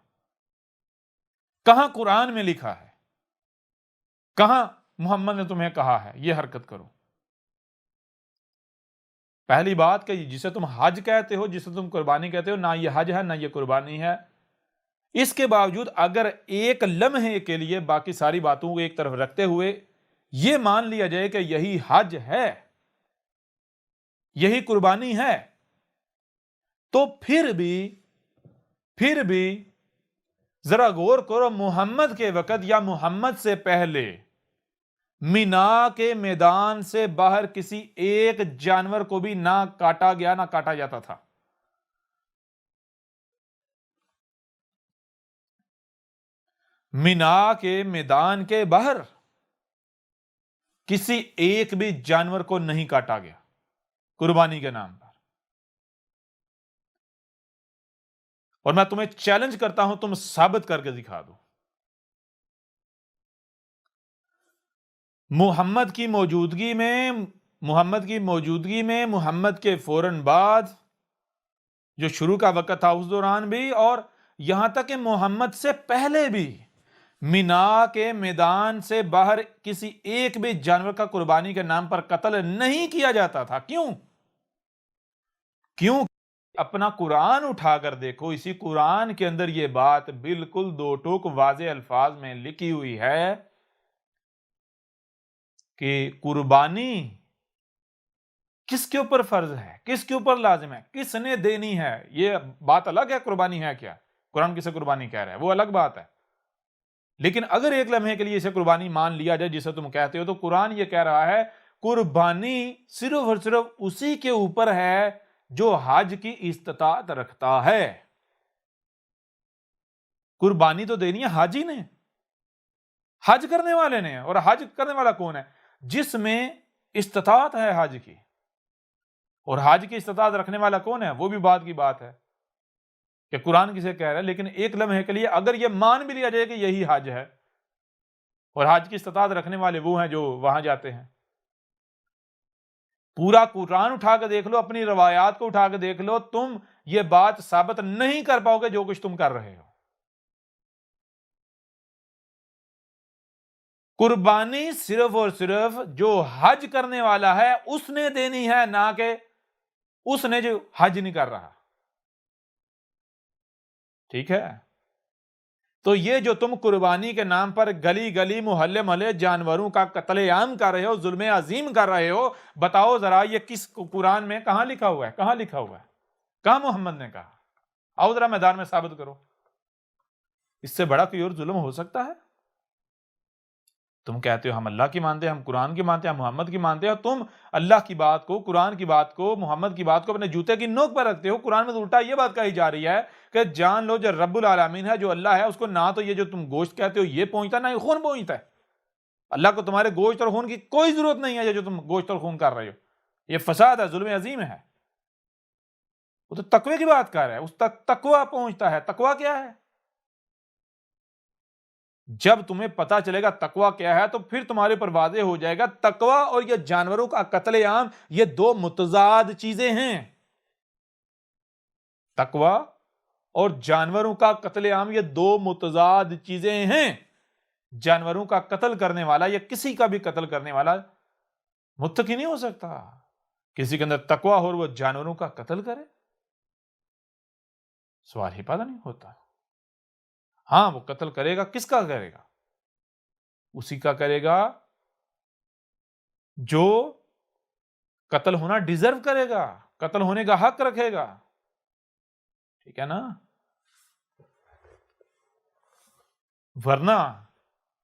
کہاں قرآن میں لکھا ہے؟ کہاں محمد نے تمہیں کہا ہے یہ حرکت کرو؟ پہلی بات کہ جسے تم حج کہتے ہو، جسے تم قربانی کہتے ہو، نہ یہ حج ہے نہ یہ قربانی ہے. اس کے باوجود اگر ایک لمحے کے لیے باقی ساری باتوں کو ایک طرف رکھتے ہوئے یہ مان لیا جائے کہ یہی حج ہے، یہی قربانی ہے، تو پھر بھی ذرا غور کرو، محمد کے وقت یا محمد سے پہلے مینا کے میدان سے باہر کسی ایک جانور کو بھی نہ کاٹا گیا نہ کاٹا جاتا تھا. مینا کے میدان کے باہر کسی ایک بھی جانور کو نہیں کاٹا گیا قربانی کے نام پر. اور میں تمہیں چیلنج کرتا ہوں، تم ثابت کر کے دکھا دو. محمد کی موجودگی میں محمد کے فوراً بعد جو شروع کا وقت تھا اس دوران بھی، اور یہاں تک کہ محمد سے پہلے بھی مینا کے میدان سے باہر کسی ایک بھی جانور کا قربانی کے نام پر قتل نہیں کیا جاتا تھا. کیوں؟ اپنا قرآن اٹھا کر دیکھو، اسی قرآن کے اندر یہ بات بالکل دو ٹوک واضح الفاظ میں لکھی ہوئی ہے کہ قربانی کس کے اوپر فرض ہے، کس کے اوپر لازم ہے، کس نے دینی ہے. یہ بات الگ ہے قربانی ہے کیا، قرآن کسے قربانی کہہ رہا ہے وہ الگ بات ہے. لیکن اگر ایک لمحے کے لیے اسے قربانی مان لیا جائے جسے تم کہتے ہو، تو قرآن یہ کہہ رہا ہے قربانی صرف اور صرف اسی کے اوپر ہے جو حج کی استطاعت رکھتا ہے. قربانی تو دینی ہے حاجی نے، حج کرنے والے نے. اور حج کرنے والا کون ہے؟ جس میں استطاعت ہے حج کی. اور حج کی استطاعت رکھنے والا کون ہے وہ بھی بات کی بات ہے. کہ قرآن کسے کہہ رہا ہے، لیکن ایک لمحے کے لیے اگر یہ مان بھی لیا جائے کہ یہی حج ہے، اور حج کی استطاعت رکھنے والے وہ ہیں جو وہاں جاتے ہیں، پورا قرآن اٹھا کے دیکھ لو، اپنی روایات کو اٹھا کے دیکھ لو، تم یہ بات ثابت نہیں کر پاؤ گے جو کچھ تم کر رہے ہو۔ قربانی صرف اور صرف جو حج کرنے والا ہے اس نے دینی ہے، نہ کہ اس نے جو حج نہیں کر رہا، ٹھیک ہے؟ تو یہ جو تم قربانی کے نام پر گلی گلی محلے محلے جانوروں کا قتل عام کر رہے ہو، ظلم عظیم کر رہے ہو، بتاؤ ذرا یہ کس قرآن میں کہاں لکھا ہوا ہے؟ کہاں لکھا ہوا ہے؟ کہاں محمد نے کہا؟ آؤ ذرا میدان میں ثابت کرو۔ اس سے بڑا کوئی اور ظلم ہو سکتا ہے؟ تم کہتے ہو ہم اللہ کی مانتے ہیں، ہم قرآن کی مانتے ہیں، ہم محمد کی مانتے ہیں، اور تم اللہ کی بات کو، قرآن کی بات کو، محمد کی بات کو اپنے جوتے کی نوک پر رکھتے ہو۔ قرآن میں تو الٹا یہ بات کہی جا رہی ہے کہ جان لو جو رب العالمین ہے، جو اللہ ہے، اس کو نہ تو یہ جو تم گوشت کہتے ہو یہ پہنچتا، نہ ہی خون پہنچتا ہے۔ اللہ کو تمہارے گوشت اور خون کی کوئی ضرورت نہیں ہے، جو تم گوشت اور خون کر رہے ہو، یہ فساد ہے، ظلم عظیم ہے۔ وہ تو تقوی کی بات کر رہا ہے، اس تک تقوی پہنچتا ہے۔ تقوی کیا ہے؟ جب تمہیں پتا چلے گا تقوی کیا ہے تو پھر تمہارے پر واضح ہو جائے گا تقوی اور یہ جانوروں کا قتل عام یہ دو متضاد چیزیں ہیں۔ تقوی اور جانوروں کا قتل عام یہ دو متضاد چیزیں ہیں۔ جانوروں کا قتل کرنے والا یا کسی کا بھی قتل کرنے والا متقی نہیں ہو سکتا۔ کسی کے اندر تقوی ہو اور وہ جانوروں کا قتل کرے، سوال ہی پیدا نہیں ہوتا۔ ہاں وہ قتل کرے گا، کس کا کرے گا؟ اسی کا کرے گا جو قتل ہونا ڈیزرو کرے گا، قتل ہونے کا حق رکھے گا، ٹھیک ہے نا؟ ورنہ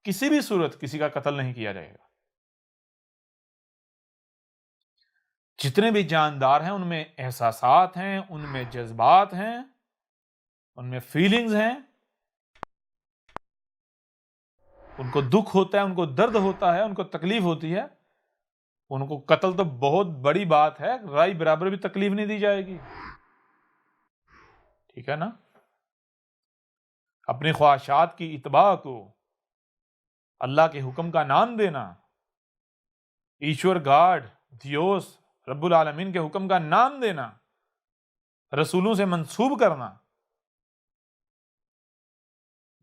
کسی بھی صورت کسی کا قتل نہیں کیا جائے گا۔ جتنے بھی جاندار ہیں ان میں احساسات ہیں، ان میں جذبات ہیں، ان میں فیلنگز ہیں، ان کو دکھ ہوتا ہے، ان کو درد ہوتا ہے، ان کو تکلیف ہوتی ہے۔ ان کو قتل تو بہت بڑی بات ہے، رائی برابر بھی تکلیف نہیں دی جائے گی، ٹھیک ہے نا؟ اپنی خواہشات کی اتباع کو اللہ کے حکم کا نام دینا، ایشور گاڈ دیوس رب العالمین کے حکم کا نام دینا، رسولوں سے منسوب کرنا،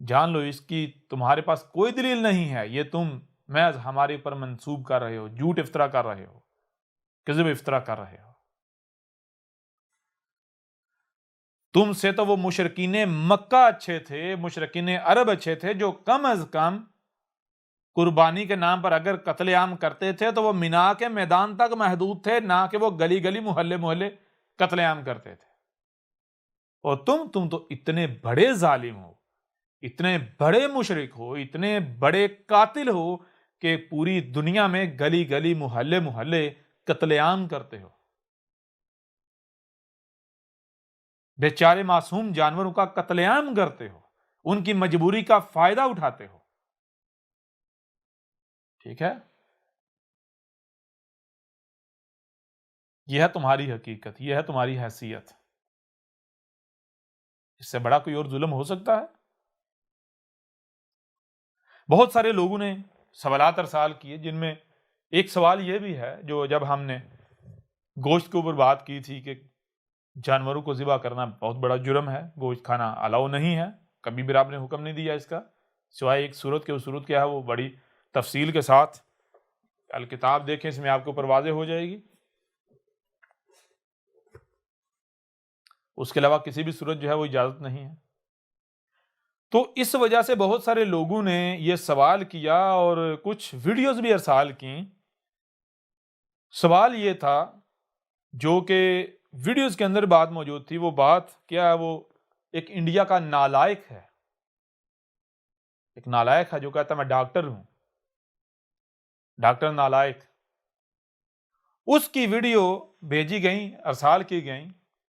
جان لو اس کی تمہارے پاس کوئی دلیل نہیں ہے، یہ تم محض ہمارے اوپر منسوب کر رہے ہو، جھوٹ افطرا کر رہے ہو، کذب افطرا کر رہے ہو۔ تم سے تو وہ مشرکین مکہ اچھے تھے، مشرکین عرب اچھے تھے، جو کم از کم قربانی کے نام پر اگر قتل عام کرتے تھے تو وہ مینا کے میدان تک محدود تھے، نہ کہ وہ گلی گلی محلے محلے قتل عام کرتے تھے۔ اور تم تو اتنے بڑے ظالم ہو، اتنے بڑے مشرک ہو، اتنے بڑے قاتل ہو کہ پوری دنیا میں گلی گلی محلے محلے قتل عام کرتے ہو، بیچارے معصوم جانوروں کا قتل عام کرتے ہو، ان کی مجبوری کا فائدہ اٹھاتے ہو، ٹھیک ہے؟ یہ ہے تمہاری حقیقت، یہ ہے تمہاری حیثیت۔ اس سے بڑا کوئی اور ظلم ہو سکتا ہے؟ بہت سارے لوگوں نے سوالات ارسال کیے، جن میں ایک سوال یہ بھی ہے، جو جب ہم نے گوشت کے اوپر بات کی تھی کہ جانوروں کو ذبح کرنا بہت بڑا جرم ہے، گوشت کھانا الاؤ نہیں ہے، کبھی بھی آپ نے حکم نہیں دیا اس کا، سوائے ایک صورت کے، اس صورت کیا ہے وہ بڑی تفصیل کے ساتھ الکتاب دیکھیں، اس میں آپ کے اوپر واضح ہو جائے گی۔ اس کے علاوہ کسی بھی صورت جو ہے وہ اجازت نہیں ہے۔ تو اس وجہ سے بہت سارے لوگوں نے یہ سوال کیا اور کچھ ویڈیوز بھی ارسال کیں۔ سوال یہ تھا، جو کہ ویڈیوز کے اندر بات موجود تھی، وہ بات کیا ہے؟ وہ ایک انڈیا کا نالائق ہے، ایک نالائق ہے جو کہتا ہے میں ڈاکٹر ہوں، ڈاکٹر نالائق، اس کی ویڈیو بھیجی گئیں، ارسال کی گئیں،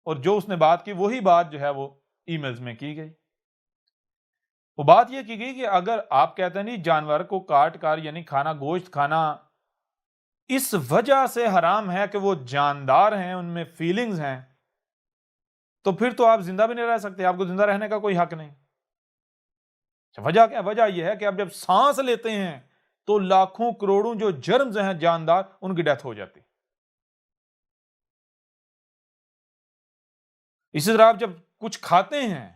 اور جو اس نے بات کی وہی بات جو ہے وہ ای میلز میں کی گئی۔ وہ بات یہ کی گئی کہ اگر آپ کہتے ہیں نہیں جانور کو کاٹ کر یعنی کھانا، گوشت کھانا اس وجہ سے حرام ہے کہ وہ جاندار ہیں، ان میں فیلنگز ہیں، تو پھر تو آپ زندہ بھی نہیں رہ سکتے، آپ کو زندہ رہنے کا کوئی حق نہیں۔ وجہ کیا؟ وجہ یہ ہے کہ آپ جب سانس لیتے ہیں تو لاکھوں کروڑوں جو جرمز ہیں جاندار، ان کی ڈیتھ ہو جاتی۔ اسی طرح آپ جب کچھ کھاتے ہیں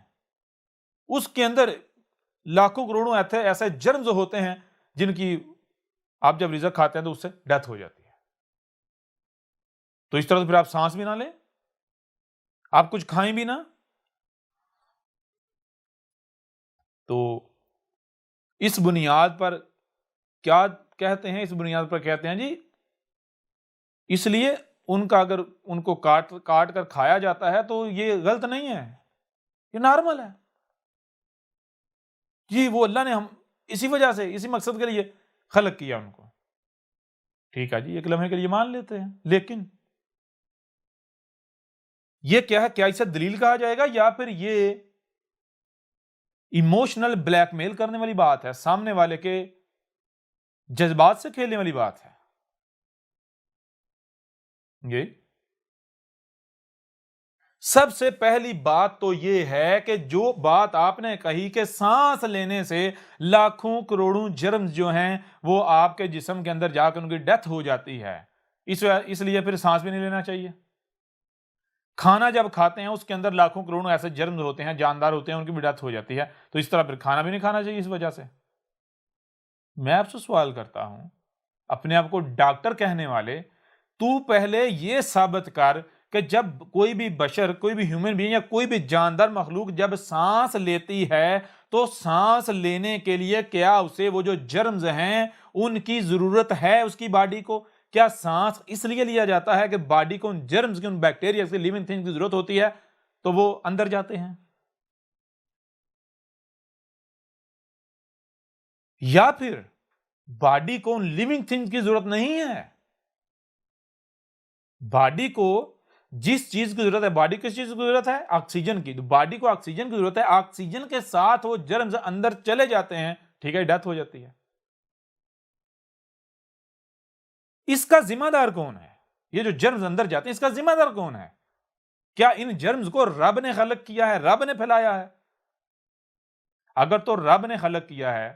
اس کے اندر لاکھوں کروڑوں ایسے جرمز ہوتے ہیں جن کی آپ جب رزق کھاتے ہیں تو اس سے ڈیتھ ہو جاتی ہے۔ تو اس طرح پھر آپ سانس بھی نہ لیں، آپ کچھ کھائیں بھی نہ، تو اس بنیاد پر کیا کہتے ہیں؟ اس بنیاد پر کہتے ہیں جی اس لیے ان کا اگر ان کو کاٹ کر کھایا جاتا ہے تو یہ غلط نہیں ہے، یہ نارمل ہے جی، وہ اللہ نے ہم اسی وجہ سے، اسی مقصد کے لیے خلق کیا ان کو۔ ٹھیک ہے جی، ایک لمحے کے لیے مان لیتے ہیں، لیکن یہ کیا ہے؟ کیا اسے دلیل کہا جائے گا یا پھر یہ ایموشنل بلیک میل کرنے والی بات ہے، سامنے والے کے جذبات سے کھیلنے والی بات ہے؟ یہ سب سے پہلی بات تو یہ ہے کہ جو بات آپ نے کہی کہ سانس لینے سے لاکھوں کروڑوں جرمز جو ہیں وہ آپ کے جسم کے اندر جا کر ان کی ڈیتھ ہو جاتی ہے، اس لیے پھر سانس بھی نہیں لینا چاہیے۔ کھانا جب کھاتے ہیں اس کے اندر لاکھوں کروڑوں ایسے جرمز ہوتے ہیں، جاندار ہوتے ہیں، ان کی بھی ڈیتھ ہو جاتی ہے، تو اس طرح پھر کھانا بھی نہیں کھانا چاہیے اس وجہ سے۔ میں آپ سے سوال کرتا ہوں، اپنے آپ کو ڈاکٹر کہنے والے، تو پہلے یہ ثابت کر کہ جب کوئی بھی بشر، کوئی بھی ہیومن بینگ یا کوئی بھی جاندار مخلوق جب سانس لیتی ہے تو سانس لینے کے لیے کیا اسے وہ جو جرمز ہیں ان کی ضرورت ہے اس کی باڈی کو؟ کیا سانس اس لیے لیا جاتا ہے کہ باڈی کو ان جرمز کی، ان بیکٹیریا کی، لیونگ تھنگ کی ضرورت ہوتی ہے تو وہ اندر جاتے ہیں؟ یا پھر باڈی کو ان لیونگ تھنگ کی ضرورت نہیں ہے؟ باڈی کو جس چیز کی ضرورت ہے، باڈی کس چیز کی ضرورت ہے؟ آکسیجن کی، تو باڈی کو آکسیجن کی ضرورت ہے، آکسیجن کے ساتھ وہ جرمز اندر چلے جاتے ہیں، ٹھیک ہے، ڈیتھ ہو جاتی ہے۔ اس کا ذمہ دار کون ہے؟ یہ جو جرمز اندر جاتے ہیں اس کا ذمہ دار کون ہے؟ کیا ان جرمز کو رب نے خلق کیا ہے، رب نے پھیلایا ہے؟ اگر تو رب نے خلق کیا ہے،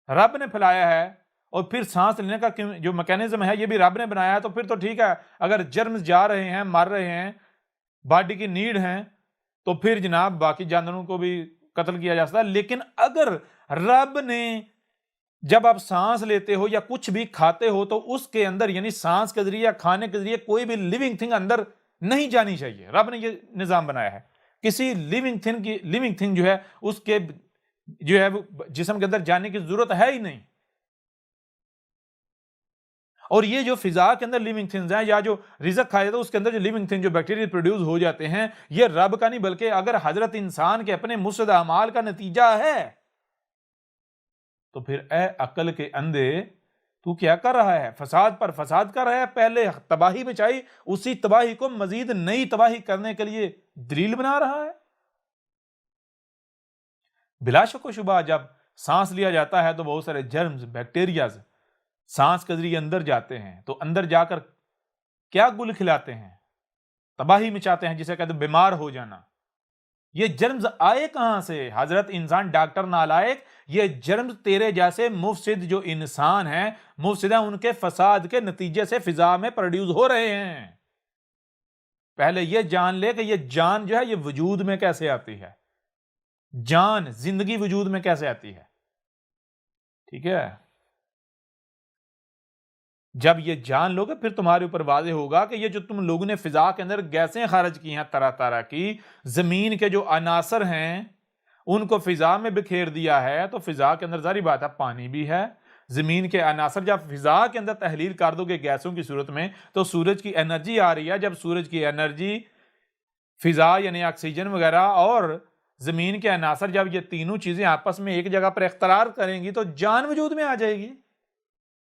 رب نے پھیلایا ہے، اور پھر سانس لینے کا جو میکینزم ہے یہ بھی رب نے بنایا ہے، تو پھر تو ٹھیک ہے، اگر جرمز جا رہے ہیں، مر رہے ہیں، باڈی کی نیڈ ہیں، تو پھر جناب باقی جانوروں کو بھی قتل کیا جا سکتا ہے۔ لیکن اگر رب نے، جب آپ سانس لیتے ہو یا کچھ بھی کھاتے ہو تو اس کے اندر یعنی سانس کے ذریعے یا کھانے کے ذریعے کوئی بھی لیونگ تھنگ اندر نہیں جانی چاہیے، رب نے یہ نظام بنایا ہے۔ کسی لیونگ تھنگ جو ہے اس کے جو ہے جسم کے اندر جانے کی ضرورت ہے ہی نہیں۔ اور یہ جو فضا کے اندر لیونگ تھنگز ہیں یا جو رزق کھایا جاتا ہے اس کے اندر جو لیونگ تھنگ، جو بیکٹیریا پروڈیوس ہو جاتے ہیں، یہ رب کا نہیں بلکہ اگر حضرت انسان کے اپنے مفسد اعمال کا نتیجہ ہے، تو پھر اے عقل کے اندھے تو کیا کر رہا ہے؟ فساد پر فساد کر رہا ہے، پہلے تباہی مچائی، اسی تباہی کو مزید نئی تباہی کرنے کے لیے دلیل بنا رہا ہے۔ بلا شک و شبہ جب سانس لیا جاتا ہے تو بہت سارے جرمز، بیکٹیریاز سانس کے ذریعے اندر جاتے ہیں، تو اندر جا کر کیا گل کھلاتے ہیں؟ تباہی مچاتے ہیں، جسے کہتے ہیں بیمار ہو جانا۔ یہ جرمز آئے کہاں سے؟ حضرت انسان ڈاکٹر نالائق، یہ جرمز تیرے جیسے مفسد جو انسان ہیں، مفسد ہیں، ان کے فساد کے نتیجے سے فضا میں پروڈیوس ہو رہے ہیں۔ پہلے یہ جان لے کہ یہ جان جو ہے یہ وجود میں کیسے آتی ہے، جان، زندگی وجود میں کیسے آتی ہے، ٹھیک ہے؟ جب یہ جان لو گے پھر تمہارے اوپر واضح ہوگا کہ یہ جو تم لوگوں نے فضا کے اندر گیسیں خارج کی ہیں طرح طرح کی، زمین کے جو عناصر ہیں ان کو فضا میں بکھیر دیا ہے، تو فضا کے اندر ظاہری بات ہے پانی بھی ہے، زمین کے عناصر جب فضا کے اندر تحلیل کر دو گے گیسوں کی صورت میں تو سورج کی انرجی آ رہی ہے، جب سورج کی انرجی، فضا یعنی آکسیجن وغیرہ اور زمین کے عناصر جب یہ تینوں چیزیں آپس میں ایک جگہ پر اختلاط کریں گی تو جان وجود میں آ جائے گی۔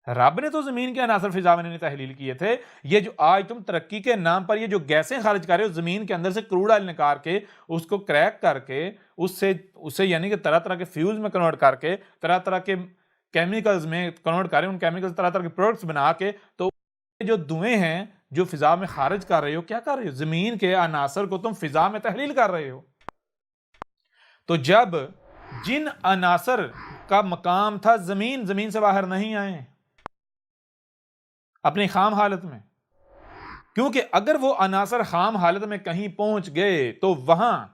رب نے تو زمین کے عناصر فضا میں نہیں تحلیل کیے تھے، یہ جو آج تم ترقی کے نام پر یہ جو گیسیں خارج کر رہے ہو، زمین کے اندر سے کروڈ آئل نکال کے اس کو کریک کر کے اسے یعنی کہ طرح طرح کے فیولز میں کنورٹ کر کے، طرح طرح کے کیمیکلز میں کنورٹ کر رہے ہیں، ان کیمیکلز طرح طرح کے پروڈکٹس بنا کے، تو جو دھوئیں ہیں جو فضا میں خارج کر رہے ہو کیا کر رہے ہو؟ زمین کے عناصر کو تم فضا میں تحلیل کر رہے ہو. تو جب جن عناصر کا مقام تھا زمین سے باہر نہیں آئے اپنی خام حالت میں، کیونکہ اگر وہ عناصر خام حالت میں کہیں پہنچ گئے تو وہاں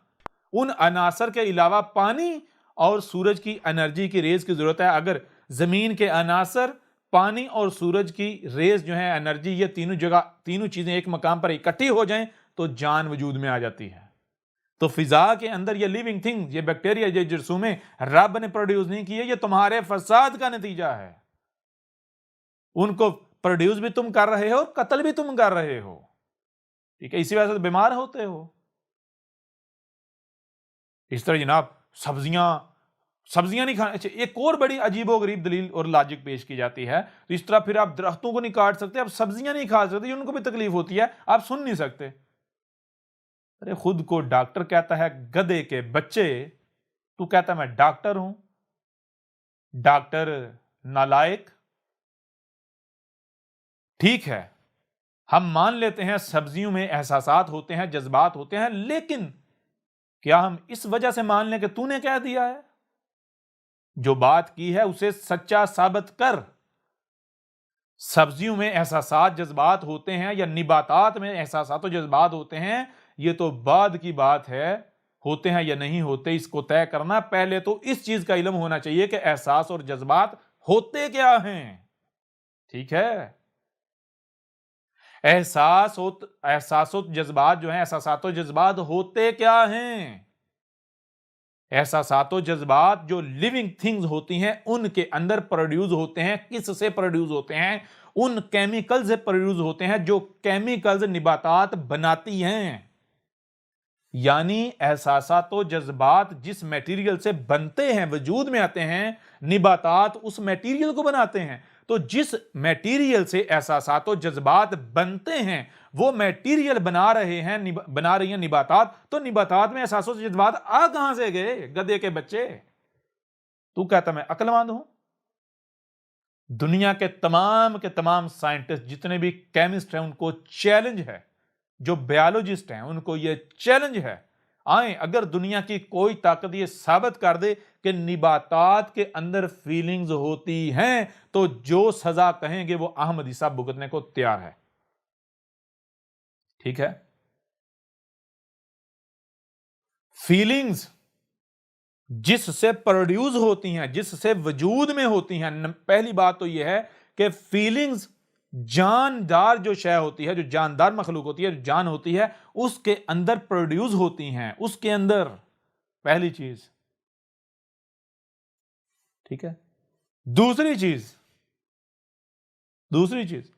ان عناصر کے علاوہ پانی اور سورج کی انرجی کی ریز کی ضرورت ہے. اگر زمین کے عناصر، پانی اور سورج کی ریز جو ہے، انرجی، یہ تینوں چیزیں ایک مقام پر اکٹھی ہو جائیں تو جان وجود میں آ جاتی ہے. تو فضا کے اندر یہ لیونگ تھنگ، یہ بیکٹیریا، یہ جرثومیں رب نے پروڈیوس نہیں کیے، یہ تمہارے فساد کا نتیجہ ہے. ان کو پروڈیوس بھی تم کر رہے ہو، قتل بھی تم کر رہے ہو. ٹھیک ہے، اسی وجہ سے بیمار ہوتے ہو. اس طرح جناب سبزیاں نہیں کھانا. اچھا، ایک اور بڑی عجیب و غریب دلیل اور لاجک پیش کی جاتی ہے. تو اس طرح پھر آپ درختوں کو نہیں کاٹ سکتے، آپ سبزیاں نہیں کھا سکتے، ان کو بھی تکلیف ہوتی ہے، آپ سن نہیں سکتے. ارے خود کو ڈاکٹر کہتا ہے، گدھے کے بچے، تو کہتا ہے میں ڈاکٹر ہوں. ڈاکٹر نالائق. ٹھیک ہے، ہم مان لیتے ہیں سبزیوں میں احساسات ہوتے ہیں، جذبات ہوتے ہیں، لیکن کیا ہم اس وجہ سے مان لیں کہ تو نے کہہ دیا ہے؟ جو بات کی ہے اسے سچا ثابت کر. سبزیوں میں احساسات، جذبات ہوتے ہیں یا نباتات میں احساسات و جذبات ہوتے ہیں، یہ تو بعد کی بات ہے. ہوتے ہیں یا نہیں ہوتے اس کو طے کرنا، پہلے تو اس چیز کا علم ہونا چاہیے کہ احساس اور جذبات ہوتے کیا ہیں. ٹھیک ہے، احساس و جذبات جو ہیں، احساسات و جذبات ہوتے کیا ہیں؟ احساسات و جذبات جو لیونگ تھنگز ہوتی ہیں ان کے اندر پروڈیوس ہوتے ہیں. کس سے پروڈیوس ہوتے ہیں؟ ان کیمیکل سے پروڈیوس ہوتے ہیں جو کیمیکلز نباتات بناتی ہیں. یعنی احساسات و جذبات جس میٹیریل سے بنتے ہیں، وجود میں آتے ہیں، نباتات اس میٹیریل کو بناتے ہیں. تو جس میٹیریل سے احساسات و جذبات بنتے ہیں وہ میٹیریل بنا رہی ہیں نباتات. تو نباتات میں احساس و جذبات آ کہاں سے گئے؟ گدھے کے بچے. تو کہتا میں عقل مند ہوں. دنیا کے تمام سائنٹسٹ جتنے بھی کیمسٹ ہیں ان کو چیلنج ہے، جو بیالوجسٹ ہیں ان کو یہ چیلنج ہے، آئیں اگر دنیا کی کوئی طاقت یہ ثابت کر دے کہ نباتات کے اندر فیلنگز ہوتی ہیں تو جو سزا کہیں گے وہ احمد عیسیٰ بھگتنے کو تیار ہے. ٹھیک ہے، فیلنگز جس سے پروڈیوس ہوتی ہیں، جس سے وجود میں ہوتی ہیں، پہلی بات تو یہ ہے کہ فیلنگز جاندار جو شے ہوتی ہے، جو جاندار مخلوق ہوتی ہے، جو جان ہوتی ہے، اس کے اندر پروڈیوس ہوتی ہیں. اس کے اندر پہلی چیز. ٹھیک ہے، دوسری چیز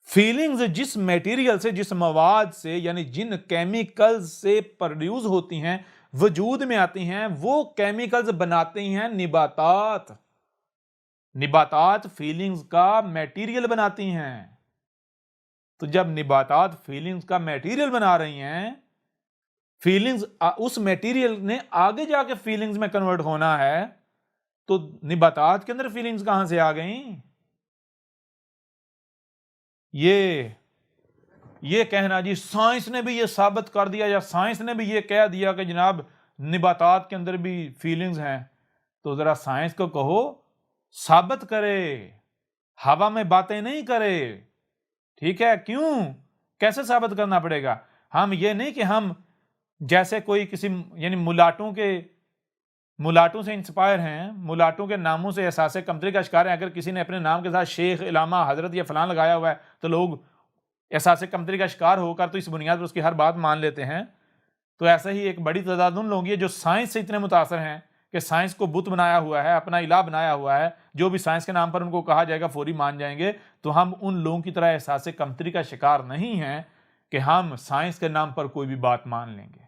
فیلنگز جس میٹیریل سے، جس مواد سے، یعنی جن کیمیکلز سے پروڈیوس ہوتی ہیں، وجود میں آتی ہیں، وہ کیمیکلز بناتے ہیں نباتات. نباتات فیلنگز کا میٹیریل بناتی ہیں. تو جب نباتات فیلنگز کا میٹیریل بنا رہی ہیں، فیلنگز اس میٹیریل نے آگے جا کے فیلنگز میں کنورٹ ہونا ہے، تو نباتات کے اندر فیلنگز کہاں سے آ گئیں؟ یہ کہنا جی سائنس نے بھی یہ ثابت کر دیا یا سائنس نے بھی یہ کہہ دیا کہ جناب نباتات کے اندر بھی فیلنگز ہیں، تو ذرا سائنس کو کہو ثابت کرے، ہوا میں باتیں نہیں کرے. ٹھیک ہے، کیوں؟ کیسے ثابت کرنا پڑے گا؟ ہم یہ نہیں کہ ہم جیسے کوئی کسی یعنی ملاٹوں سے انسپائر ہیں، ملاٹوں کے ناموں سے احساس کمتری کا شکار ہیں. اگر کسی نے اپنے نام کے ساتھ شیخ، علامہ، حضرت یا فلان لگایا ہوا ہے تو لوگ احساس کمتری کا شکار ہو کر تو اس بنیاد پر اس کی ہر بات مان لیتے ہیں. تو ایسا ہی ایک بڑی تعداد ان لوگ ہیں جو سائنس سے اتنے متاثر ہیں کہ سائنس کو بت بنایا ہوا ہے، اپنا الہ بنایا ہوا ہے، جو بھی سائنس کے نام پر ان کو کہا جائے گا فوری مان جائیں گے. تو ہم ان لوگوں کی طرح احساس کمتری کا شکار نہیں ہیں کہ ہم سائنس کے نام پر کوئی بھی بات مان لیں گے.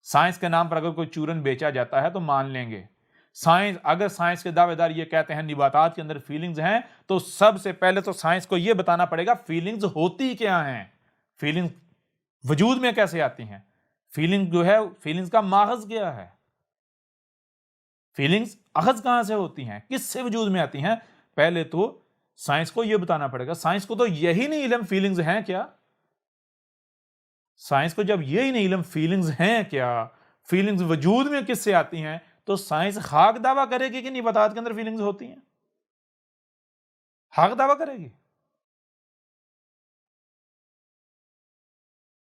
سائنس کے نام پر اگر کوئی چورن بیچا جاتا ہے تو مان لیں گے. اگر سائنس کے دعوے دار یہ کہتے ہیں نباتات کے اندر فیلنگز ہیں، تو سب سے پہلے تو سائنس کو یہ بتانا پڑے گا فیلنگز ہوتی کیا ہیں، فیلنگ وجود میں کیسے آتی ہیں، فیلنگ جو ہے، فیلنگز کا ماخذ کیا ہے، فیلنگز اخذ کہاں سے ہوتی ہیں، کس سے وجود میں آتی ہیں. پہلے تو سائنس کو یہ بتانا پڑے گا. سائنس کو تو یہی نہیں علم فیلنگز ہیں کیا؟ سائنس کو جب یہی نہیں علم فیلنگز ہیں کیا، فیلنگز وجود میں کس سے آتی ہیں، تو سائنس خاک دعویٰ کرے گی کہ نباتات کے اندر فیلنگز ہوتی ہیں؟ حق دعویٰ کرے گی؟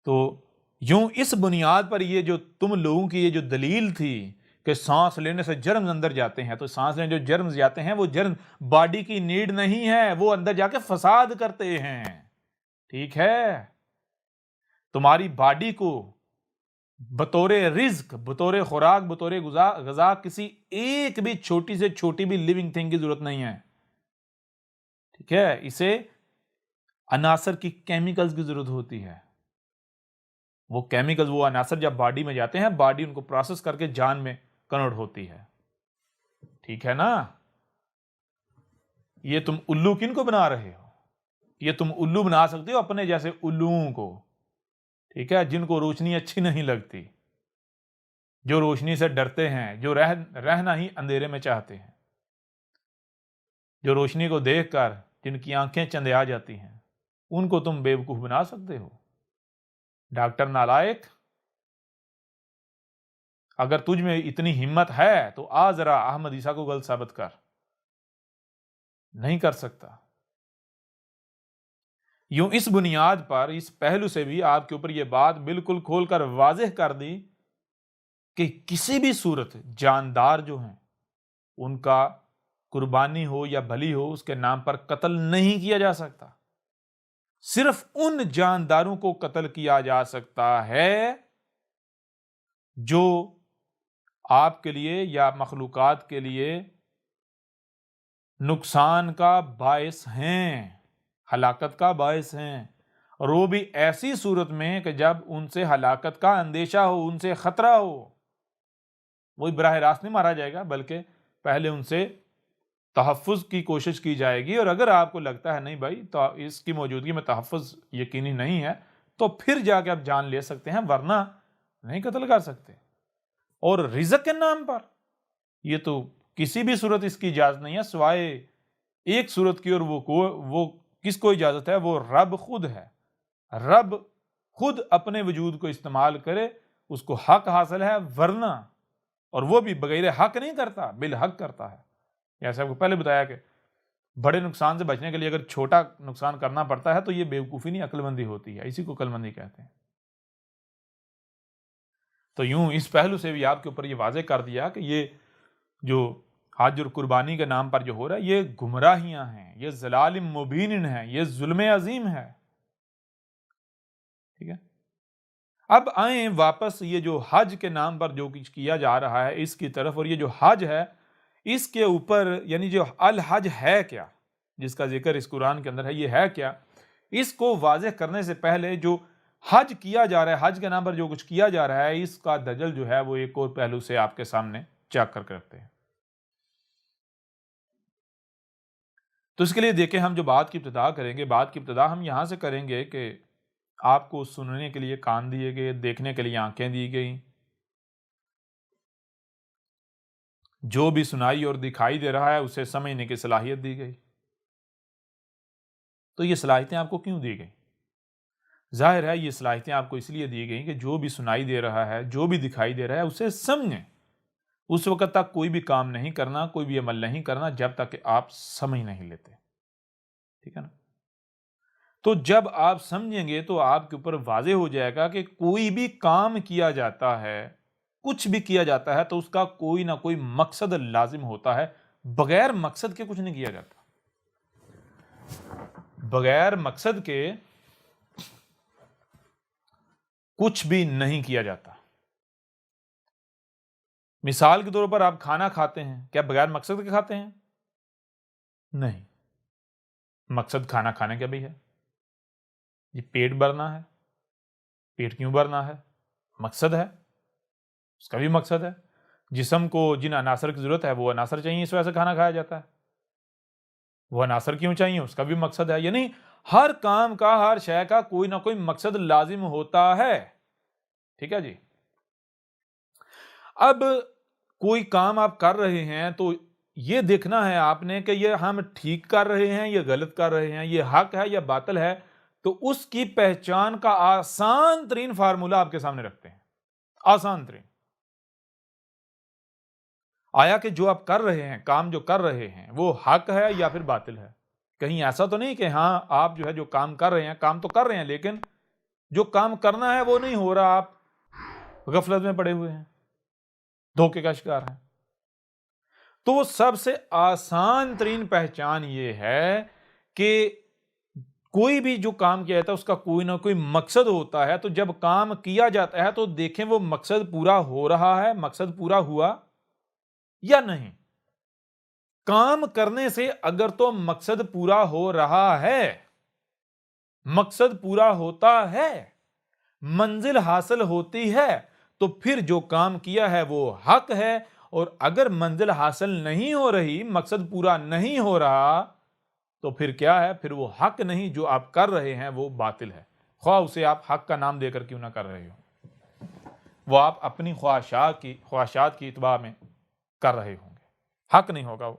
تو یوں اس بنیاد پر یہ جو تم لوگوں کی یہ جو دلیل تھی کہ سانس لینے سے جرمز اندر جاتے ہیں، تو سانس لینے جو جرمز جاتے ہیں وہ جرم باڈی کی نیڈ نہیں ہے، وہ اندر جا کے فساد کرتے ہیں. ٹھیک ہے، تمہاری باڈی کو بطور رزق، بطور خوراک، بطور غذا کسی ایک بھی چھوٹی سے چھوٹی بھی لیونگ تھنگ کی ضرورت نہیں ہے. ٹھیک ہے، اسے عناصر کی کیمیکلز کی ضرورت ہوتی ہے. وہ کیمیکلز، وہ عناصر جب باڈی میں جاتے ہیں، باڈی ان کو پروسیس کر کے جان میں کنورٹ ہوتی ہے. ٹھیک ہے نا؟ یہ تم الو کن کو بنا رہے ہو؟ یہ تم الو بنا سکتے ہو اپنے جیسے الوؤں کو. ٹھیک ہے، جن کو روشنی اچھی نہیں لگتی، جو روشنی سے ڈرتے ہیں، جو رہنا ہی اندھیرے میں چاہتے ہیں، جو روشنی کو دیکھ کر جن کی آنکھیں چندیا جاتی ہیں، ان کو تم بیوقوف بنا سکتے ہو. ڈاکٹر نالائق، اگر تجھ میں اتنی ہمت ہے تو آ ذرا احمد عیسیٰ کو غلط ثابت کر. نہیں کر سکتا. یوں اس بنیاد پر، اس پہلو سے بھی آپ کے اوپر یہ بات بالکل کھول کر واضح کر دی کہ کسی بھی صورت جاندار جو ہیں ان کا قربانی ہو یا بلی ہو، اس کے نام پر قتل نہیں کیا جا سکتا. صرف ان جانداروں کو قتل کیا جا سکتا ہے جو آپ کے لیے یا مخلوقات کے لیے نقصان کا باعث ہیں، ہلاکت کا باعث ہیں، اور وہ بھی ایسی صورت میں کہ جب ان سے ہلاکت کا اندیشہ ہو، ان سے خطرہ ہو. وہی براہ راست نہیں مارا جائے گا، بلکہ پہلے ان سے تحفظ کی کوشش کی جائے گی. اور اگر آپ کو لگتا ہے نہیں بھائی تو اس کی موجودگی میں تحفظ یقینی نہیں ہے، تو پھر جا کے آپ جان لے سکتے ہیں، ورنہ نہیں قتل کر سکتے. اور رزق کے نام پر یہ تو کسی بھی صورت اس کی اجازت نہیں ہے، سوائے ایک صورت کی، اور وہ کس کو اجازت ہے؟ وہ رب خود ہے. رب خود اپنے وجود کو استعمال کرے، اس کو حق حاصل ہے، ورنہ، اور وہ بھی بغیر حق نہیں کرتا، بالحق کرتا ہے. جیسے آپ کو پہلے بتایا کہ بڑے نقصان سے بچنے کے لیے اگر چھوٹا نقصان کرنا پڑتا ہے تو یہ بیوقوفی نہیں، عقل مندی ہوتی ہے. اسی کو عقل مندی کہتے ہیں. تو یوں اس پہلو سے بھی آپ کے اوپر یہ واضح کر دیا کہ یہ جو حج اور قربانی کے نام پر جو ہو رہا ہے، یہ گمراہیاں ہیں، یہ ضلال مبین ہیں، یہ ظلم عظیم ہے. ٹھیک ہے، اب آئیں واپس یہ جو حج کے نام پر جو کچھ کیا جا رہا ہے اس کی طرف. اور یہ جو حج ہے، اس کے اوپر یعنی جو الحج ہے کیا، جس کا ذکر اس قرآن کے اندر ہے، یہ ہے کیا، اس کو واضح کرنے سے پہلے جو حج کیا جا رہا ہے، حج کے نام پر جو کچھ کیا جا رہا ہے، اس کا دجل جو ہے وہ ایک اور پہلو سے آپ کے سامنے چیک کر کرتے ہیں. تو اس کے لیے دیکھیں، ہم جو بات کی ابتدا کریں گے، بات کی ابتدا ہم یہاں سے کریں گے کہ آپ کو سننے کے لیے کان دیے گئے، دیکھنے کے لیے آنکھیں دی گئیں. جو بھی سنائی اور دکھائی دے رہا ہے اسے سمجھنے کی صلاحیت دی گئی. تو یہ صلاحیتیں آپ کو کیوں دی گئی؟ ظاہر ہے یہ صلاحیتیں آپ کو اس لیے دی گئیں کہ جو بھی سنائی دے رہا ہے، جو بھی دکھائی دے رہا ہے، اسے سمجھیں. اس وقت تک کوئی بھی کام نہیں کرنا، کوئی بھی عمل نہیں کرنا جب تک کہ آپ سمجھ نہیں لیتے. ٹھیک ہے نا؟ تو جب آپ سمجھیں گے تو آپ کے اوپر واضح ہو جائے گا کہ کوئی بھی کام کیا جاتا ہے، کچھ بھی کیا جاتا ہے، تو اس کا کوئی نہ کوئی مقصد لازم ہوتا ہے. بغیر مقصد کے کچھ نہیں کیا جاتا. بغیر مقصد کے کچھ بھی نہیں کیا جاتا. مثال کے طور پر آپ کھانا کھاتے ہیں، کیا بغیر مقصد کے کھاتے ہیں؟ نہیں. مقصد کھانا کھانے کا بھی ہے. یہ پیٹ بھرنا ہے. پیٹ کیوں بھرنا ہے؟ مقصد ہے، اس کا بھی مقصد ہے. جسم کو جن عناصر کی ضرورت ہے وہ عناصر چاہیے، اس وجہ سے کھانا کھایا جاتا ہے. وہ عناصر کیوں چاہیے؟ اس کا بھی مقصد ہے. یعنی ہر کام کا، ہر شے کا کوئی نہ کوئی مقصد لازم ہوتا ہے. ٹھیک ہے جی. اب کوئی کام آپ کر رہے ہیں تو یہ دیکھنا ہے آپ نے کہ یہ ہم ٹھیک کر رہے ہیں یا غلط کر رہے ہیں، یہ حق ہے یا باطل ہے، تو اس کی پہچان کا آسان ترین فارمولہ آپ کے سامنے رکھتے ہیں، آسان ترین۔ آیا کہ جو آپ کر رہے ہیں، کام جو کر رہے ہیں وہ حق ہے یا پھر باطل ہے؟ کہیں ایسا تو نہیں کہ ہاں آپ جو ہے جو کام کر رہے ہیں، کام تو کر رہے ہیں لیکن جو کام کرنا ہے وہ نہیں ہو رہا، آپ غفلت میں پڑے ہوئے ہیں، دھوکے کا شکار ہیں۔ تو سب سے آسان ترین پہچان یہ ہے کہ کوئی بھی جو کام کیا جاتا ہے اس کا کوئی نہ کوئی مقصد ہوتا ہے، تو جب کام کیا جاتا ہے تو دیکھیں وہ مقصد پورا ہو رہا ہے، مقصد پورا ہوا یا نہیں۔ کام کرنے سے اگر تو مقصد پورا ہو رہا ہے، مقصد پورا ہوتا ہے، منزل حاصل ہوتی ہے، تو پھر جو کام کیا ہے وہ حق ہے، اور اگر منزل حاصل نہیں ہو رہی، مقصد پورا نہیں ہو رہا، تو پھر کیا ہے؟ پھر وہ حق نہیں، جو آپ کر رہے ہیں وہ باطل ہے، خواہ اسے آپ حق کا نام دے کر کیوں نہ کر رہے ہو، وہ آپ اپنی خواہشات کی اتباع میں کر رہے ہوں گے، حق نہیں ہوگا وہ۔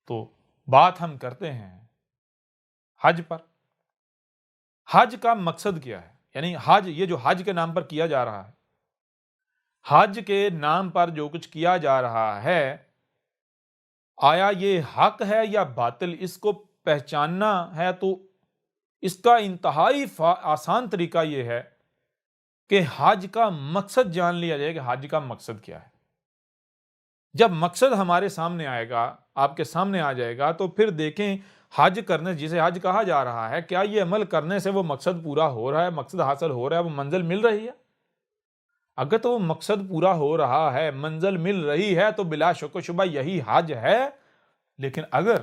تو بات ہم کرتے ہیں حج پر۔ حج کا مقصد کیا ہے؟ یعنی حج، یہ جو حج کے نام پر کیا جا رہا ہے، حج کے نام پر جو کچھ کیا جا رہا ہے، آیا یہ حق ہے یا باطل؟ اس کو پہچاننا ہے تو اس کا انتہائی آسان طریقہ یہ ہے کہ حج کا مقصد جان لیا جائے کہ حج کا مقصد کیا ہے۔ جب مقصد ہمارے سامنے آئے گا، آپ کے سامنے آ جائے گا، تو پھر دیکھیں حج کرنے، جسے حج کہا جا رہا ہے، کیا یہ عمل کرنے سے وہ مقصد پورا ہو رہا ہے، مقصد حاصل ہو رہا ہے، وہ منزل مل رہی ہے؟ اگر تو وہ مقصد پورا ہو رہا ہے، منزل مل رہی ہے، تو بلا شک و شبہ یہی حج ہے۔ لیکن اگر